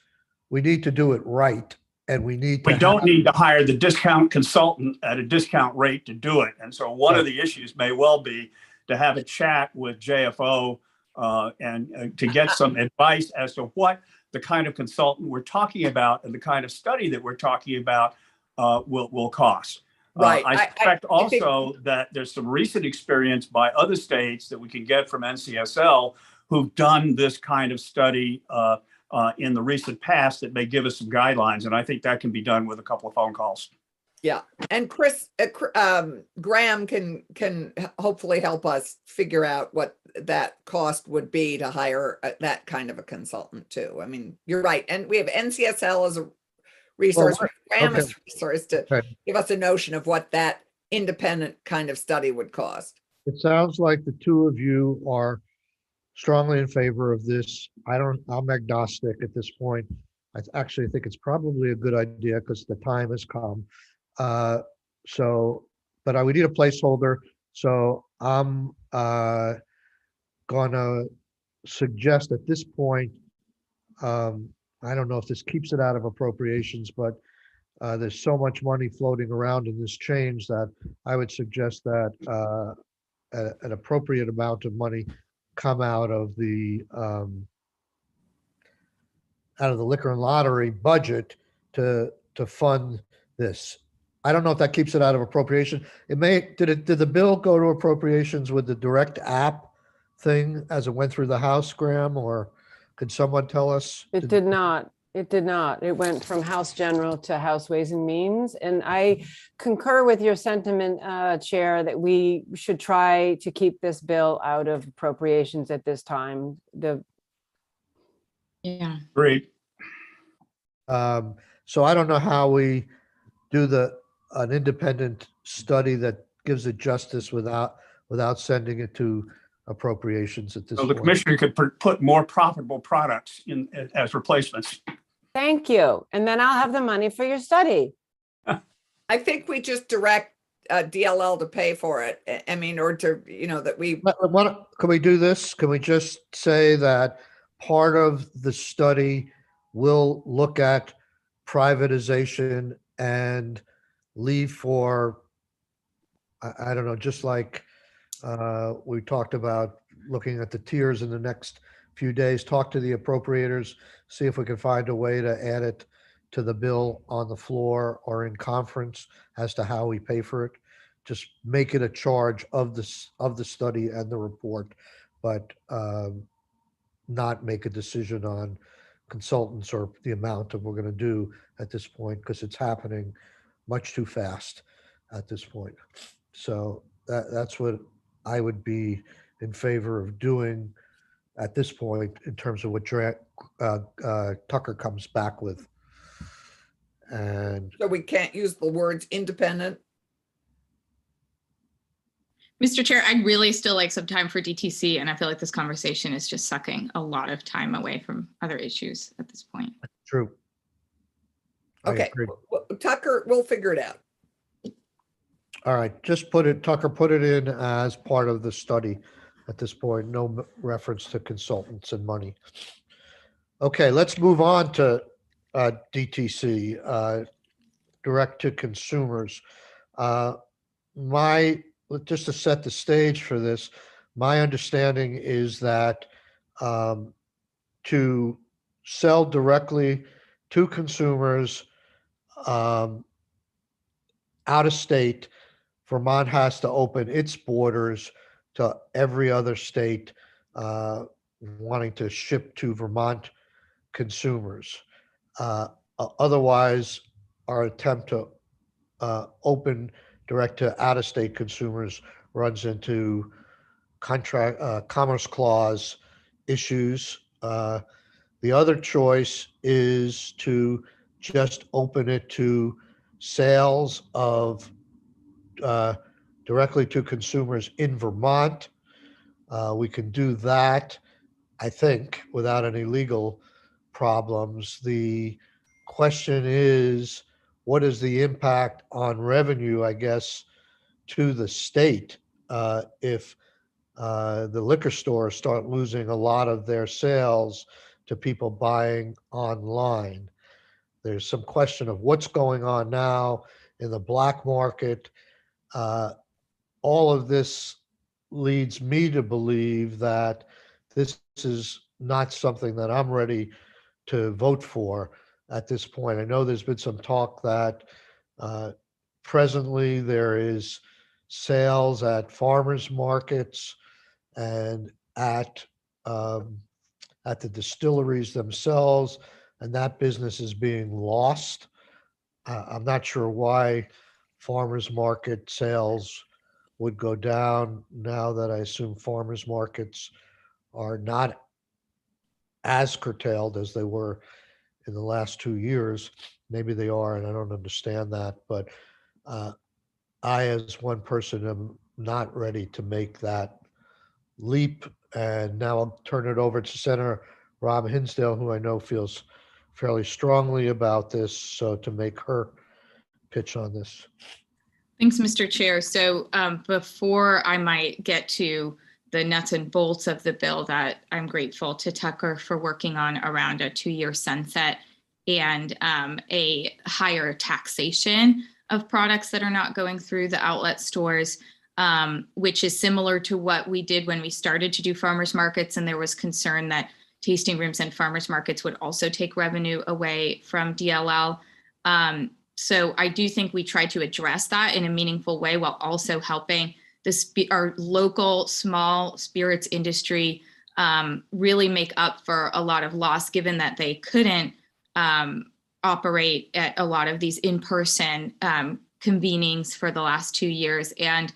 we need to do it right, and we don't need to hire the discount consultant at a discount rate to do it. And so one of the issues may well be to have a chat with JFO and to get some advice as to what the kind of consultant we're talking about and the kind of study that we're talking about will cost. Right. I suspect also that there's some recent experience by other states that we can get from NCSL who've done this kind of study in the recent past that may give us some guidelines. And I think that can be done with a couple of phone calls. Yeah. And Graham can hopefully help us figure out what that cost would be to hire that kind of a consultant too. I mean, you're right. And we have NCSL as a resource, Graham as a resource to give us a notion of what that independent kind of study would cost. It sounds like the two of you are strongly in favor of this. I'm agnostic at this point. I actually think it's probably a good idea because the time has come. But we need a placeholder. So I'm gonna suggest at this point, I don't know if this keeps it out of appropriations, but there's so much money floating around in this change that I would suggest that an appropriate amount of money come out of the liquor and lottery budget to fund this. I don't know if that keeps it out of appropriation. Did the bill go to appropriations with the direct app thing as it went through the House, Graham, or could someone tell us? It did not. It did not. It went from House General to House Ways and Means. And I concur with your sentiment, Chair, that we should try to keep this bill out of appropriations at this time. Yeah. Great. So I don't know how we do an independent study that gives it justice without sending it to appropriations at this So point. the commissioner could put more profitable products in as replacements. Thank you. And then I'll have the money for your study. I think we just direct DLL to pay for it. I mean, or to, that we, Can we do this? Can we just say that part of the study will look at privatization and leave for, I don't know, just like we talked about looking at the tiers in the next few days, talk to the appropriators, see if we can find a way to add it to the bill on the floor or in conference as to how we pay for it. Just make it a charge of the study and the report, but not make a decision on consultants or the amount that we're going to do at this point, because it's happening much too fast at this point. So that's what I would be in favor of doing at this point in terms of what Tucker comes back with. And so we can't use the words independent. Mr. Chair, I'd really still like some time for DTC, and I feel like this conversation is just sucking a lot of time away from other issues at this point. true. I Okay, agree. Tucker, we'll figure it out. All right, just Tucker, put it in as part of the study at this point, no reference to consultants and money. Okay, let's move on to DTC, direct to consumers. Just to set the stage for this, my understanding is that to sell directly to consumers out of state, Vermont has to open its borders to every other state wanting to ship to Vermont consumers. Otherwise, our attempt to open direct to out-of-state consumers runs into commerce clause issues. The other choice is to just open it to sales of directly to consumers in Vermont. We can do that, I think, without any legal problems. The question is, what is the impact on revenue, I guess, to the state if the liquor stores start losing a lot of their sales to people buying online? There's some question of what's going on now in the black market. All of this leads me to believe that this is not something that I'm ready to vote for at this point. I know there's been some talk that presently there is sales at farmers markets and at the distilleries themselves, and that business is being lost. I'm not sure why farmers market sales would go down now that I assume farmers markets are not as curtailed as they were in the last 2 years. Maybe they are, and I don't understand that. But I, as one person, am not ready to make that leap. And now I'll turn it over to Senator Rob Hinsdale, who I know feels fairly strongly about this, so to make her pitch on this. Thanks, Mr. Chair. So before I might get to the nuts and bolts of the bill, that I'm grateful to Tucker for working on around a 2-year sunset and a higher taxation of products that are not going through the outlet stores, which is similar to what we did when we started to do farmers markets. And there was concern that tasting rooms and farmers markets would also take revenue away from DLL. So I do think we try to address that in a meaningful way while also helping our local small spirits industry really make up for a lot of loss, given that they couldn't operate at a lot of these in-person convenings for the last 2 years. And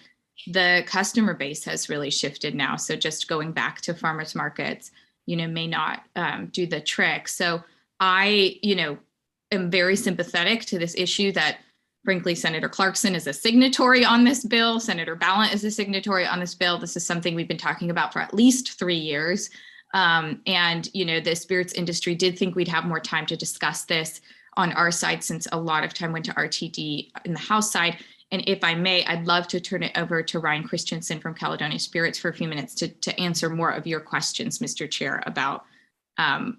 the customer base has really shifted now. So just going back to farmers markets, may not do the trick. So I, am very sympathetic to this issue that, frankly, Senator Clarkson is a signatory on this bill. Senator Ballant is a signatory on this bill. This is something we've been talking about for at least 3 years. And, the spirits industry did think we'd have more time to discuss this on our side, since a lot of time went to RTD in the House side. And if I may, I'd love to turn it over to Ryan Christensen from Caledonia Spirits for a few minutes to answer more of your questions, Mr. Chair, about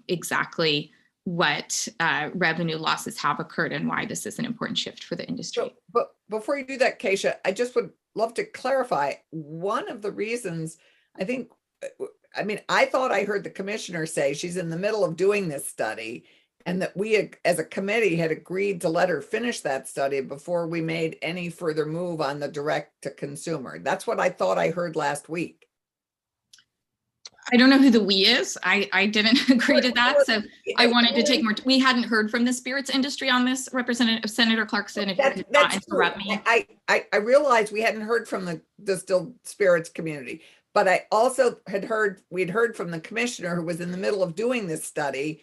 exactly what revenue losses have occurred and why this is an important shift for the industry. So, but before you do that, Keisha, I just would love to clarify one of the reasons. I mean, I thought I heard the commissioner say she's in the middle of doing this study, and that we as a committee had agreed to let her finish that study before we made any further move on the direct to consumer. That's what I thought I heard last week. I don't know who the we is. I didn't agree to that. So I wanted to take more. We hadn't heard from the spirits industry on this, Representative Senator Clarkson, if you could not interrupt me. I realized we hadn't heard from the distilled spirits community, but I also we'd heard from the commissioner who was in the middle of doing this study.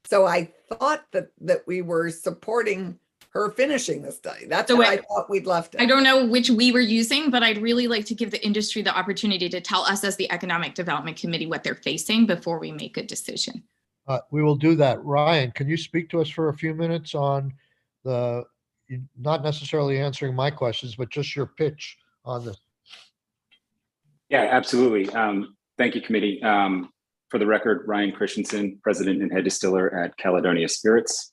So I thought that we were supporting her finishing the study. That's what I thought we'd left it. I don't know which we were using, but I'd really like to give the industry the opportunity to tell us as the Economic Development Committee what they're facing before we make a decision. We will do that. Ryan, can you speak to us for a few minutes on not necessarily answering my questions, but just your pitch on this? Yeah, absolutely. Thank you, committee. For the record, Ryan Christensen, president and head distiller at Caledonia Spirits.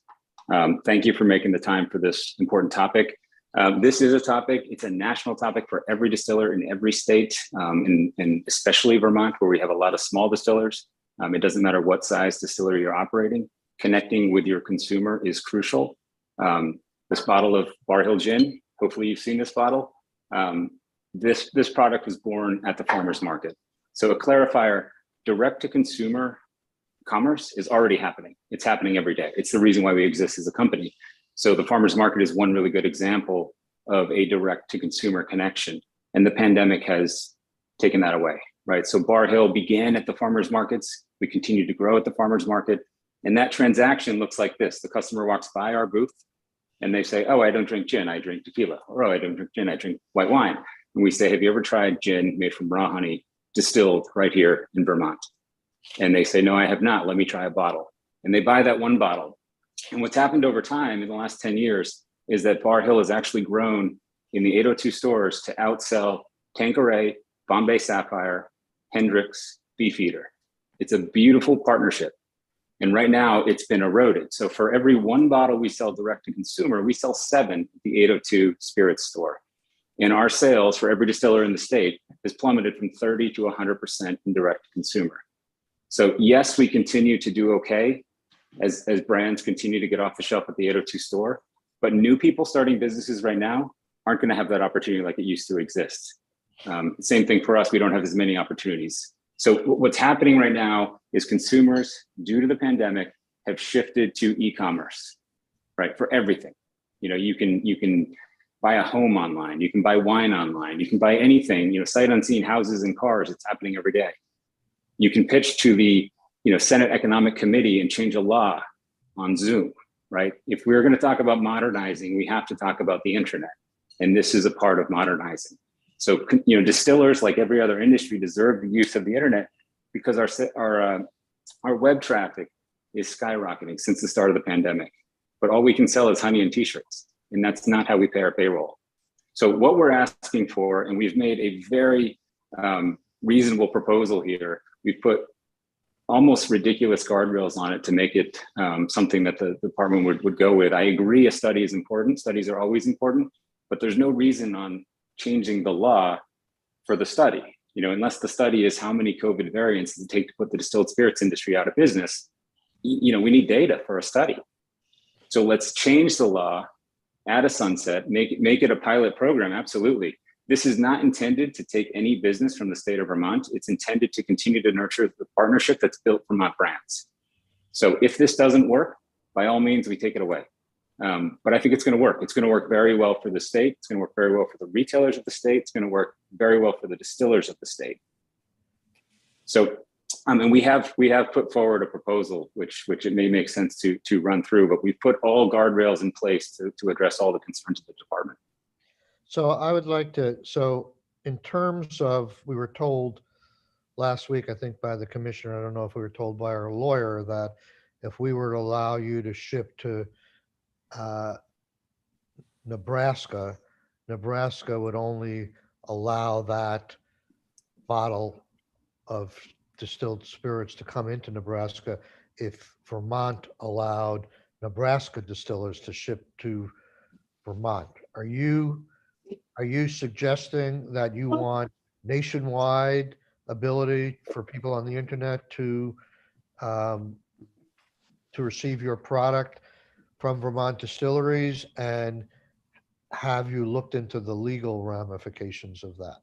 Thank you for making the time for this important topic. This is a topic, it's a national topic for every distiller in every state, and especially Vermont, where we have a lot of small distillers. It doesn't matter what size distillery you're operating. Connecting with your consumer is crucial. This bottle of Bar Hill Gin, hopefully you've seen this bottle. This product was born at the farmer's market. So a clarifier, direct to consumer commerce is already happening. It's happening every day. It's the reason why we exist as a company. So the farmer's market is one really good example of a direct to consumer connection. And the pandemic has taken that away, right? So Bar Hill began at the farmer's markets. We continue to grow at the farmer's market. And that transaction looks like this. The customer walks by our booth and they say, oh, I don't drink gin, I drink tequila. Or, oh, I don't drink gin, I drink white wine. And we say, have you ever tried gin made from raw honey, distilled right here in Vermont? And they say, no, I have not. Let me try a bottle. And they buy that one bottle. And what's happened over time in the last 10 years is that Bar Hill has actually grown in the 802 stores to outsell Tanqueray, Bombay Sapphire, Hendricks, Beefeater. It's a beautiful partnership. And right now it's been eroded. So for every one bottle we sell direct to consumer, we sell 7 at the 802 Spirits store. And our sales for every distiller in the state has plummeted from 30 to 100% in direct to consumer. So yes, we continue to do okay as brands continue to get off the shelf at the 802 store, but new people starting businesses right now aren't going to have that opportunity like it used to exist. Same thing for us, we don't have as many opportunities. So what's happening right now is consumers, due to the pandemic, have shifted to e-commerce, right? For everything. You know, you can buy a home online, you can buy wine online, you can buy anything, you know, sight unseen, houses and cars, it's happening every day. You can pitch to the, you know, Senate Economic Committee and change a law on Zoom, right? If we're going to talk about modernizing, we have to talk about the internet, and this is a part of modernizing. So, you know, distillers, like every other industry, deserve the use of the internet because our web traffic is skyrocketing since the start of the pandemic. But all we can sell is honey and t-shirts, and that's not how we pay our payroll. So what we're asking for, and we've made a very reasonable proposal here, we've put almost ridiculous guardrails on it to make it something that the department would go with. I agree a study is important. Studies are always important, but there's no reason on changing the law for the study. You know, unless the study is how many COVID variants does it take to put the distilled spirits industry out of business, you know, we need data for a study. So let's change the law, add a sunset, make it a pilot program, absolutely. This is not intended to take any business from the state of Vermont. It's intended to continue to nurture the partnership that's built Vermont brands. So if this doesn't work, by all means, we take it away. But I think it's going to work. It's going to work very well for the state. It's going to work very well for the retailers of the state. It's going to work very well for the distillers of the state. So, and we have put forward a proposal, which it may make sense to run through, but we've put all guardrails in place to address all the concerns of the department. So I would like to, so in terms of, we were told last week, I think by the commissioner, I don't know if we were told by our lawyer, that if we were to allow you to ship to Nebraska, Nebraska would only allow that bottle of distilled spirits to come into Nebraska if Vermont allowed Nebraska distillers to ship to Vermont. Are you suggesting that you want nationwide ability for people on the internet um, to receive your product from Vermont distilleries? And have you looked into the legal ramifications of that?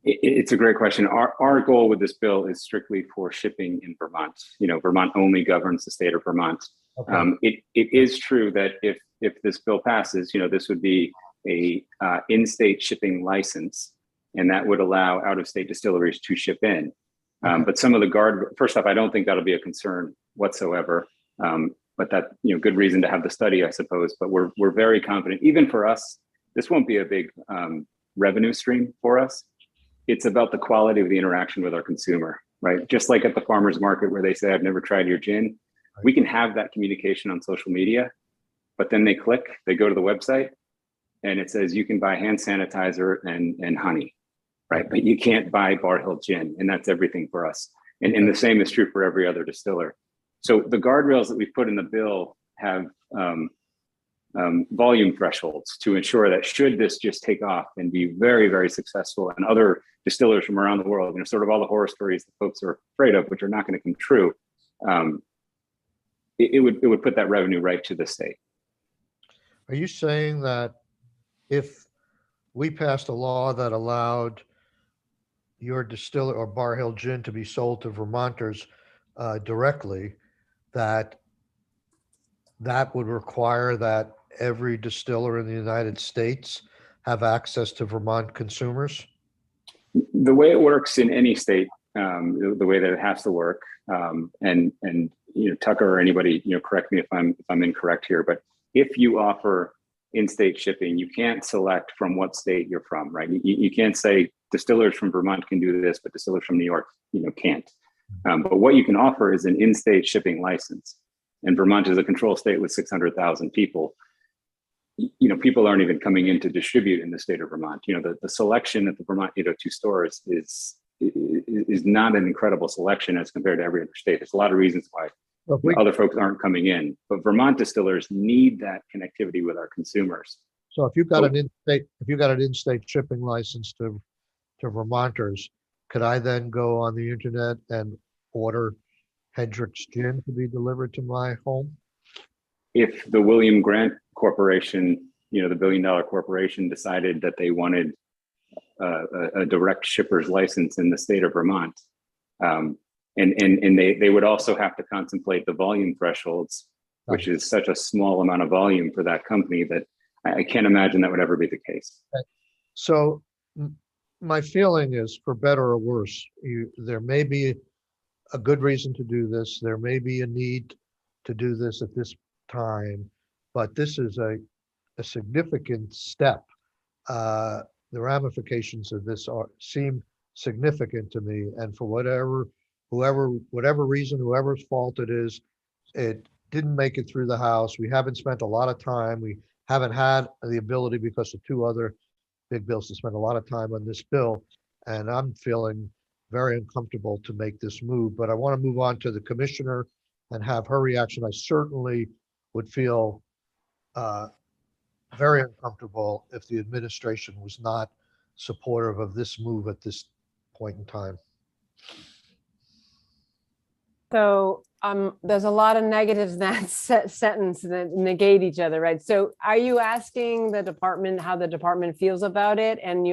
It's a great question. Our goal with this bill is strictly for shipping in Vermont. You know, Vermont only governs the state of Vermont. Okay. It is true that if this bill passes, you know, this would be a in-state shipping license, and that would allow out-of-state distilleries to ship in. But some of the first off, I don't think that'll be a concern whatsoever. But that, you know, good reason to have the study, I suppose. But we're very confident. Even for us, this won't be a big revenue stream for us. It's about the quality of the interaction with our consumer, right? Just like at the farmer's market where they say, I've never tried your gin. We can have that communication on social media, but then they click, they go to the website, and it says you can buy hand sanitizer and honey, right? But you can't buy Bar Hill gin, and that's everything for us. And the same is true for every other distiller. So the guardrails that we put in the bill have volume thresholds to ensure that should this just take off and be very, very successful, and other distillers from around the world, you know, sort of all the horror stories that folks are afraid of, which are not going to come true, it would put that revenue right to the state. Are you saying that if we passed a law that allowed your distiller or Bar Hill gin to be sold to Vermonters directly, that would require that every distiller in the United States have access to Vermont consumers? The way it works in any state, the way that it has to work, and you know, Tucker or anybody, you know, correct me if I'm incorrect here, but if you offer in-state shipping, you can't select from what state you're from, right? You can't say distillers from Vermont can do this, but distillers from New York, you know, can't. But what you can offer is an in-state shipping license. And Vermont is a control state with 600,000 people. You know, people aren't even coming in to distribute in the state of Vermont. You know, the selection at the Vermont 802 stores is not an incredible selection as compared to every other state. There's a lot of reasons why other folks aren't coming in, but Vermont distillers need that connectivity with our consumers. So if you've got an in-state shipping license to Vermonters, could I then go on the internet and order Hendrick's gin to be delivered to my home? If the William Grant Corporation, you know, the billion-dollar corporation, decided that they wanted a direct shipper's license in the state of Vermont, and they would also have to contemplate the volume thresholds, which is such a small amount of volume for that company that I can't imagine that would ever be the case. So my feeling is, for better or worse, there may be a good reason to do this. There may be a need to do this at this time, but this is a significant step. The ramifications of this seem significant to me, and for whatever reason, whoever's fault it is, it didn't make it through the House. We haven't spent a lot of time. We haven't had the ability, because of two other big bills, to spend a lot of time on this bill, and I'm feeling very uncomfortable to make this move. But I want to move on to the commissioner and have her reaction. I certainly would feel very uncomfortable if the administration was not supportive of this move at this point in time. So there's a lot of negatives in that sentence that negate each other, right? So are you asking the department how the department feels about it? And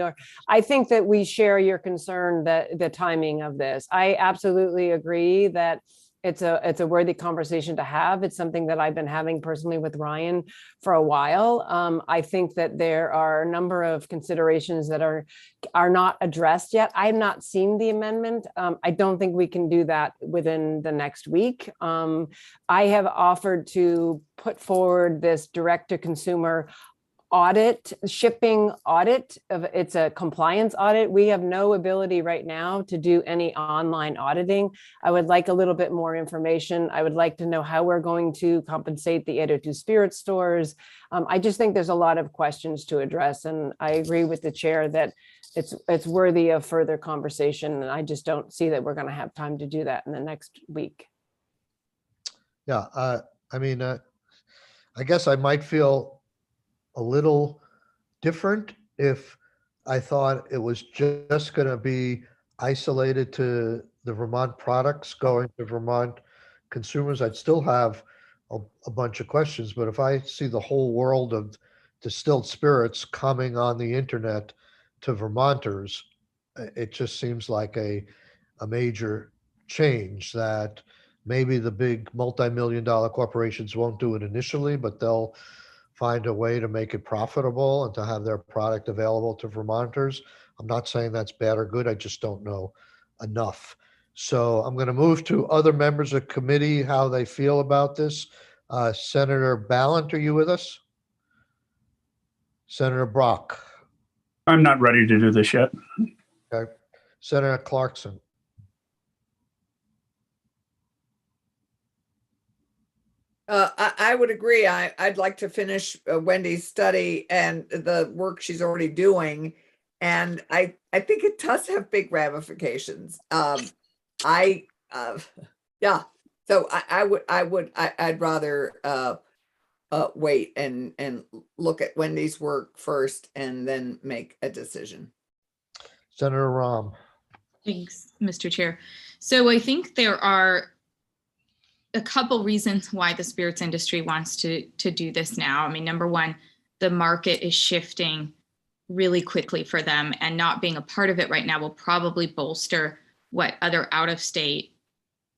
I think that we share your concern that the timing of this. I absolutely agree that it's a worthy conversation to have. It's something that I've been having personally with Ryan for a while. I think that there are a number of considerations that are not addressed yet. I have not seen the amendment. I don't think we can do that within the next week. I have offered to put forward this direct to consumer audit, shipping audit, it's a compliance audit. We have no ability right now to do any online auditing. I would like a little bit more information. I would like to know how we're going to compensate the 802 Spirit stores. I just think there's a lot of questions to address, and I agree with the chair that it's worthy of further conversation, and I just don't see that we're going to have time to do that in the next week. Yeah, I mean, I guess I might feel a little different if I thought it was just going to be isolated to the Vermont products going to Vermont consumers. I'd still have a bunch of questions, but if I see the whole world of distilled spirits coming on the internet to Vermonters, it just seems like a major change that maybe the big multi-million-dollar corporations won't do it initially, but they'll find a way to make it profitable and to have their product available to Vermonters. I'm not saying that's bad or good. I just don't know enough. So I'm going to move to other members of committee, how they feel about this. Senator Ballant, are you with us? Senator Brock? I'm not ready to do this yet. Okay. Senator Clarkson? I would agree. I'd like to finish Wendy's study and the work she's already doing. And I think it does have big ramifications. Yeah. So I'd rather wait and look at Wendy's work first and then make a decision. Senator Rahm? Thanks, Mr. Chair. So I think there are a couple reasons why the spirits industry wants to do this now. I mean, number one, the market is shifting really quickly for them, and not being a part of it right now will probably bolster what other out-of-state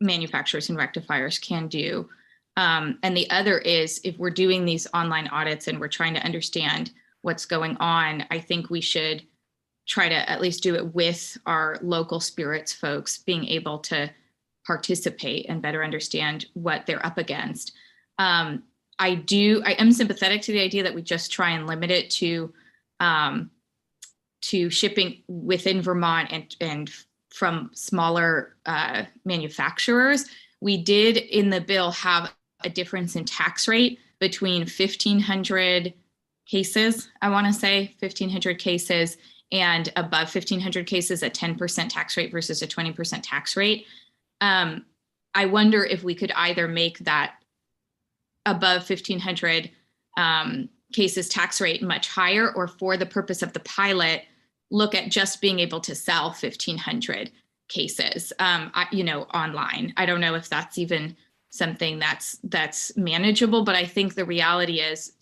manufacturers and rectifiers can do. And the other is, if we're doing these online audits and we're trying to understand what's going on, I think we should try to at least do it with our local spirits folks being able to participate and better understand what they're up against. I am sympathetic to the idea that we just try and limit it to shipping within Vermont and from smaller manufacturers. We did in the bill have a difference in tax rate between 1,500 cases, I want to say 1,500 cases, and above 1,500 cases, a 10% tax rate versus a 20% tax rate. I wonder if we could either make that above 1,500 cases tax rate much higher, or for the purpose of the pilot, look at just being able to sell 1,500 cases, online. I don't know if that's even something that's manageable, but I think the reality is,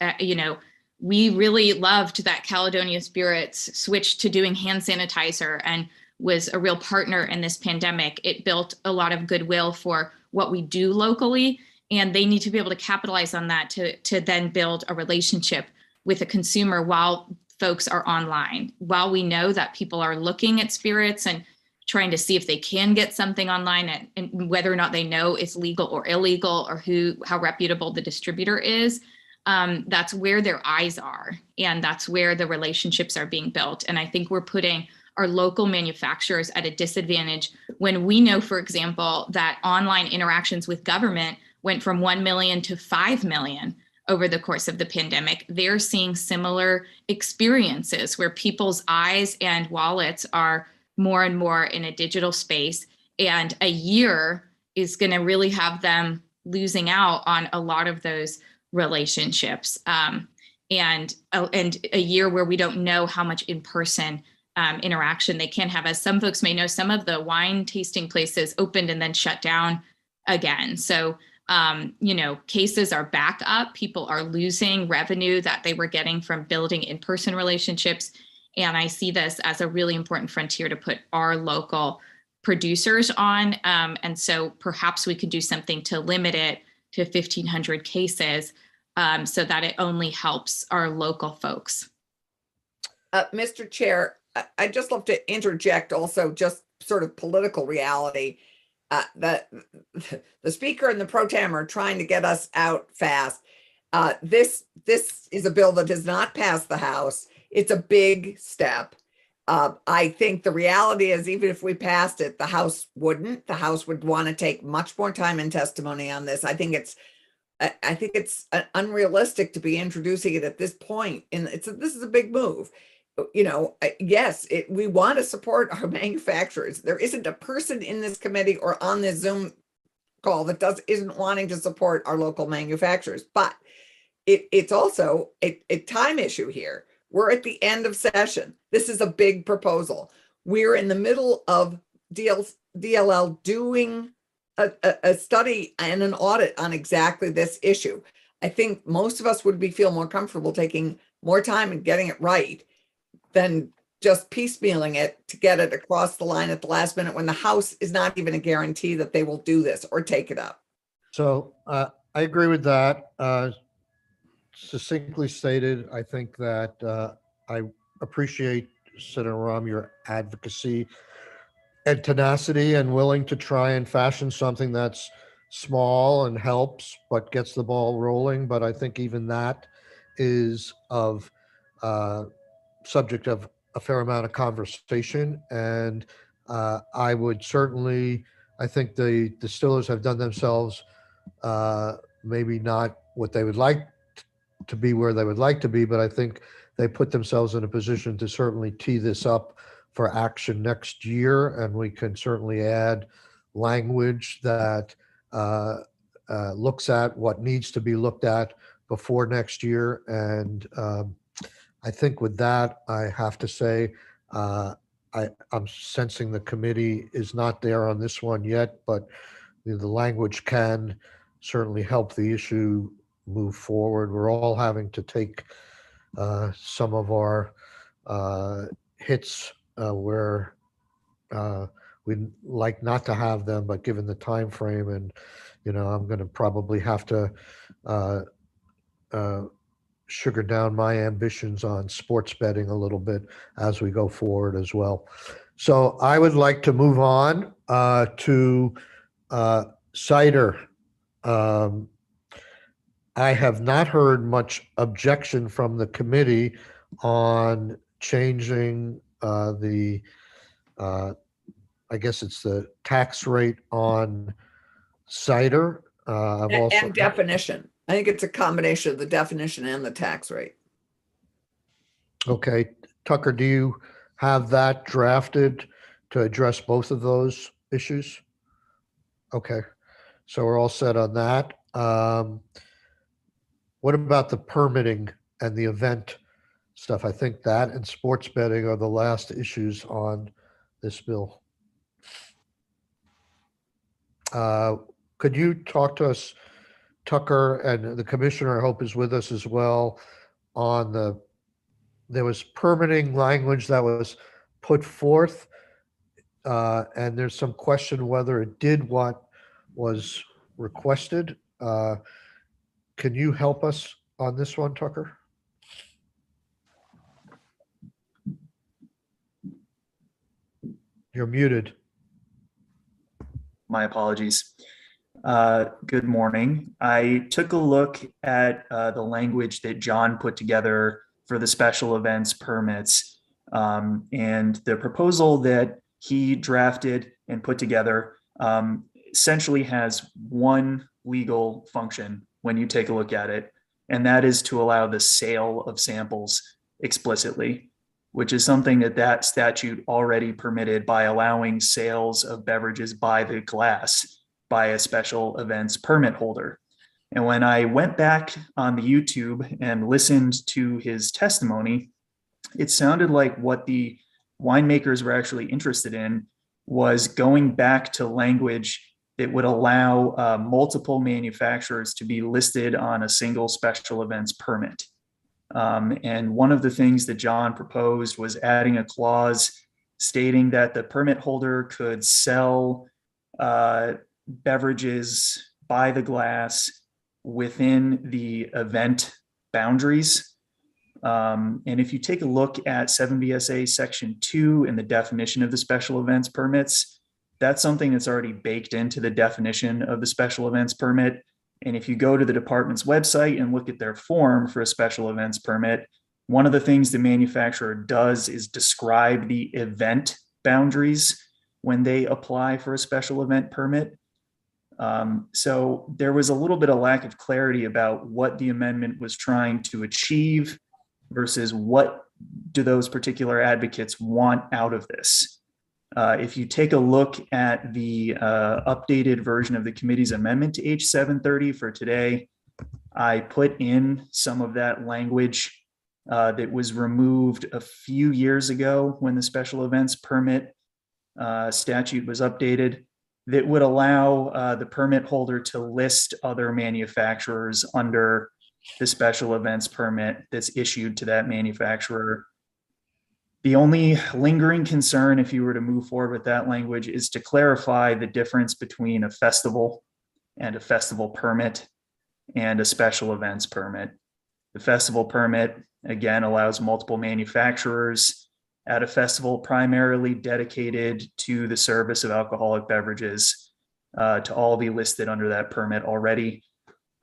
we really loved that Caledonia Spirits switched to doing hand sanitizer and was a real partner in this pandemic. It built a lot of goodwill for what we do locally, and they need to be able to capitalize on that to then build a relationship with a consumer while folks are online. While we know that people are looking at spirits and trying to see if they can get something online, and whether or not they know it's legal or illegal, or how reputable the distributor is, that's where their eyes are, and that's where the relationships are being built. And I think we're putting our local manufacturers at a disadvantage when we know, for example, that online interactions with government went from 1 million to 5 million over the course of the pandemic. They're seeing similar experiences where people's eyes and wallets are more and more in a digital space, and a year is going to really have them losing out on a lot of those relationships, and a year where we don't know how much in-person interaction they can have. As some folks may know, some of the wine tasting places opened and then shut down again. So, cases are back up. People are losing revenue that they were getting from building in-person relationships. And I see this as a really important frontier to put our local producers on. And so perhaps we could do something to limit it to 1,500 cases so that it only helps our local folks. Mr. Chair, I'd just love to interject also just sort of political reality. That the speaker and the pro tem are trying to get us out fast. This is a bill that has not passed the House. It's a big step. I think the reality is, even if we passed it, the House wouldn't. The House would want to take much more time and testimony on this. I think it's unrealistic to be introducing it at this point. And this is a big move. Yes, we want to support our manufacturers. There isn't a person in this committee or on this Zoom call that isn't wanting to support our local manufacturers. But it's also a time issue here. We're at the end of session. This is a big proposal. We're in the middle of DLL doing a study and an audit on exactly this issue. I think most of us would feel more comfortable taking more time and getting it right than just piecemealing it to get it across the line at the last minute when the House is not even a guarantee that they will do this or take it up. So I agree with that. Succinctly stated, I think that I appreciate, Senator Rahm, your advocacy and tenacity and willing to try and fashion something that's small and helps, but gets the ball rolling. But I think even that is of subject of a fair amount of conversation. And I would certainly, I think the distillers have done themselves maybe not what they would like to be where they would like to be, but I think they put themselves in a position to certainly tee this up for action next year. And we can certainly add language that looks at what needs to be looked at before next year. And I think with that, I have to say, I'm sensing the committee is not there on this one yet, but the language can certainly help the issue move forward. We're all having to take some of our hits where we'd like not to have them, but given the time frame, and I'm going to probably have to sugar down my ambitions on sports betting a little bit as we go forward as well. So I would like to move on to cider. I have not heard much objection from the committee on changing I guess it's the tax rate on cider. And definition. I think it's a combination of the definition and the tax rate. Okay. Tucker, do you have that drafted to address both of those issues? Okay. So we're all set on that. What about the permitting and the event stuff? I think that and sports betting are the last issues on this bill. Could you talk to us, Tucker, and the commissioner, I hope, is with us as well, on there was permitting language that was put forth, and there's some question whether it did what was requested. Can you help us on this one, Tucker? You're muted. My apologies. Good morning. I took a look at the language that John put together for the special events permits, and the proposal that he drafted and put together essentially has one legal function when you take a look at it, and that is to allow the sale of samples explicitly, which is something that statute already permitted by allowing sales of beverages by the glass by a special events permit holder. And when I went back on the YouTube and listened to his testimony, it sounded like what the winemakers were actually interested in was going back to language that would allow multiple manufacturers to be listed on a single special events permit. And one of the things that John proposed was adding a clause stating that the permit holder could sell beverages by the glass within the event boundaries. And if you take a look at 7 VSA section 2 and the definition of the special events permits, that's something that's already baked into the definition of the special events permit. And if you go to the department's website and look at their form for a special events permit, one of the things the manufacturer does is describe the event boundaries when they apply for a special event permit. So there was a little bit of lack of clarity about what the amendment was trying to achieve versus what do those particular advocates want out of this. If you take a look at the updated version of the committee's amendment to H730 for today, I put in some of that language that was removed a few years ago when the special events permit statute was updated, that would allow the permit holder to list other manufacturers under the special events permit that's issued to that manufacturer. The only lingering concern, if you were to move forward with that language, is to clarify the difference between a festival and a festival permit and a special events permit. The festival permit, again, allows multiple manufacturers at a festival primarily dedicated to the service of alcoholic beverages to all be listed under that permit already.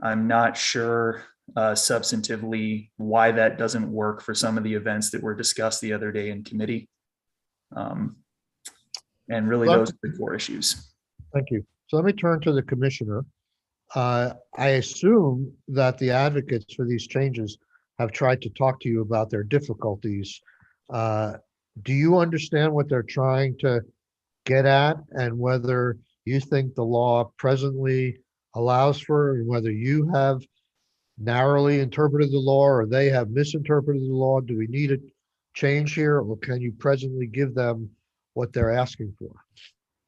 I'm not sure substantively why that doesn't work for some of the events that were discussed the other day in committee. And really those are the core issues. Thank you. So let me turn to the commissioner. I assume that the advocates for these changes have tried to talk to you about their difficulties. Do you understand what they're trying to get at and whether you think the law presently allows for, and whether you have narrowly interpreted the law or they have misinterpreted the law? Do we need a change here, or can you presently give them what they're asking for?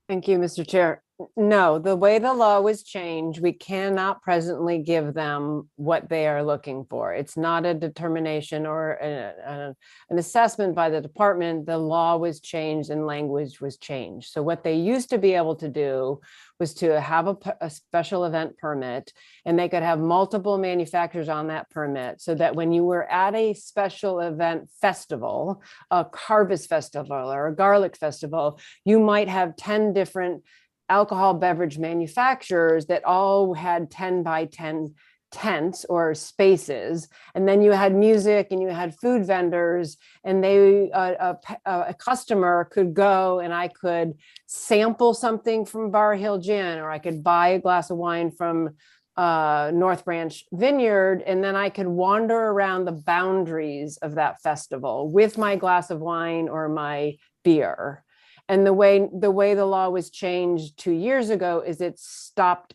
Thank you, Mr. Chair. No, the way the law was changed, we cannot presently give them what they are looking for. It's not a determination or an assessment by the department. The law was changed and language was changed. So what they used to be able to do was to have a special event permit, and they could have multiple manufacturers on that permit, so that when you were at a special event festival, a harvest festival or a garlic festival, you might have 10 different alcohol beverage manufacturers that all had 10 by 10 tents or spaces. And then you had music and you had food vendors, and a customer could go and I could sample something from Bar Hill Gin, or I could buy a glass of wine from North Branch Vineyard, and then I could wander around the boundaries of that festival with my glass of wine or my beer. And the way the law was changed 2 years ago is it stopped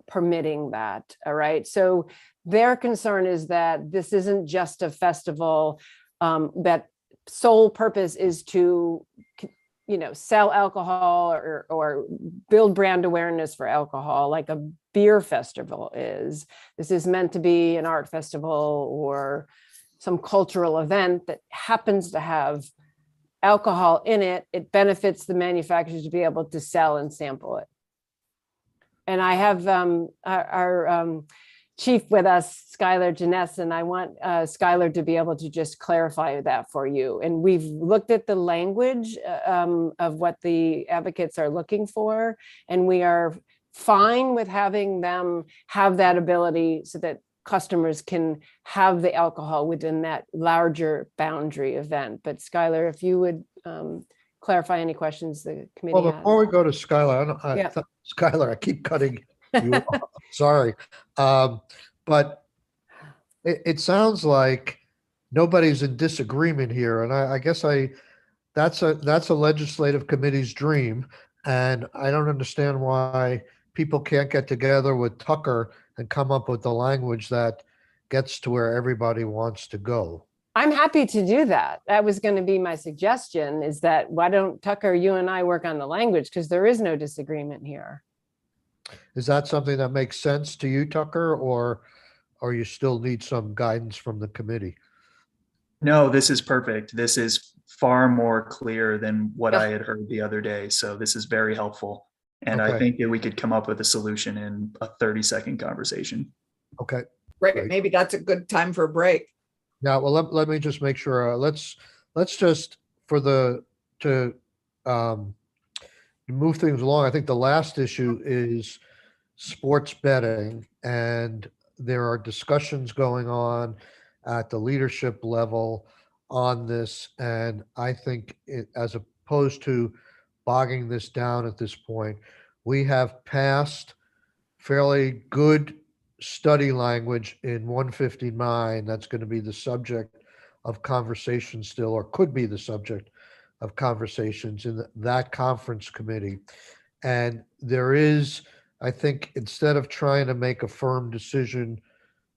permitting that. All right. So their concern is that this isn't just a festival that sole purpose is to, sell alcohol or build brand awareness for alcohol like a beer festival is. This is meant to be an art festival or some cultural event that happens to have alcohol in it. It benefits the manufacturers to be able to sell and sample it. And I have our chief with us, Skylar Janess, and I want Skylar to be able to just clarify that for you. And we've looked at the language of what the advocates are looking for, and we are fine with having them have that ability so that customers can have the alcohol within that larger boundary event. But Skylar, if you would clarify any questions the committee Well, before we go to Skylar, Skylar, I keep cutting you off. Sorry. But it sounds like nobody's in disagreement here. And I guess that's a legislative committee's dream. And I don't understand why people can't get together with Tucker and come up with the language that gets to where everybody wants to go. I'm happy to do that. That was going to be my suggestion, is that why don't Tucker, you and I work on the language, because there is no disagreement here. Is that something that makes sense to you, Tucker, or you still need some guidance from the committee? No, this is perfect. This is far more clear than what I had heard the other day. So this is very helpful. And I think that we could come up with a solution in a 30-second conversation. Okay. Great. Maybe that's a good time for a break. Yeah, well, let me just make sure. Let's just to move things along. I think the last issue is sports betting, and there are discussions going on at the leadership level on this. And I think as opposed to bogging this down at this point, we have passed fairly good study language in 159 that's going to be the subject of conversation still, or could be the subject of conversations in that conference committee. And there is, I think, instead of trying to make a firm decision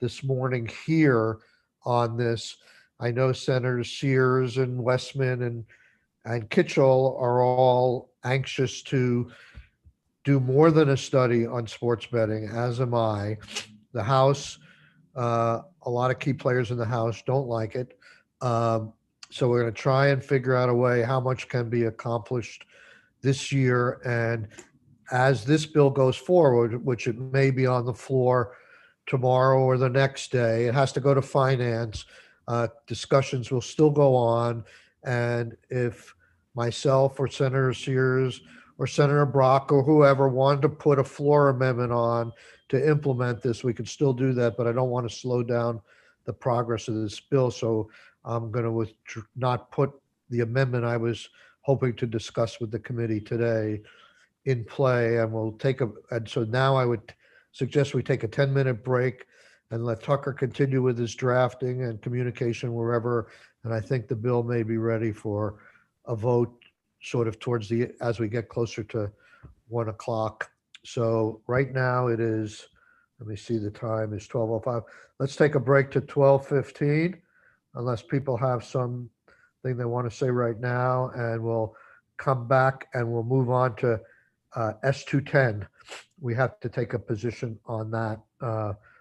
this morning here on this, I know Senators Sears and Westman and Kitchell are all anxious to do more than a study on sports betting, as am I. The House, a lot of key players in the House don't like it. So we're going to try and figure out a way how much can be accomplished this year. And as this bill goes forward, which it may be on the floor tomorrow or the next day, it has to go to finance. Discussions will still go on. And if myself or Senator Sears or Senator Brock or whoever wanted to put a floor amendment on to implement this, we could still do that, but I don't want to slow down the progress of this bill. So I'm going to not put the amendment I was hoping to discuss with the committee today in play, and and so now I would suggest we take a 10-minute break and let Tucker continue with his drafting and communication wherever. And I think the bill may be ready for a vote sort of as we get closer to 1 o'clock. So right now it is, let me see, the time is 12:05. Let's take a break to 12:15, unless people have something they want to say right now, and we'll come back and we'll move on to S210. We have to take a position on that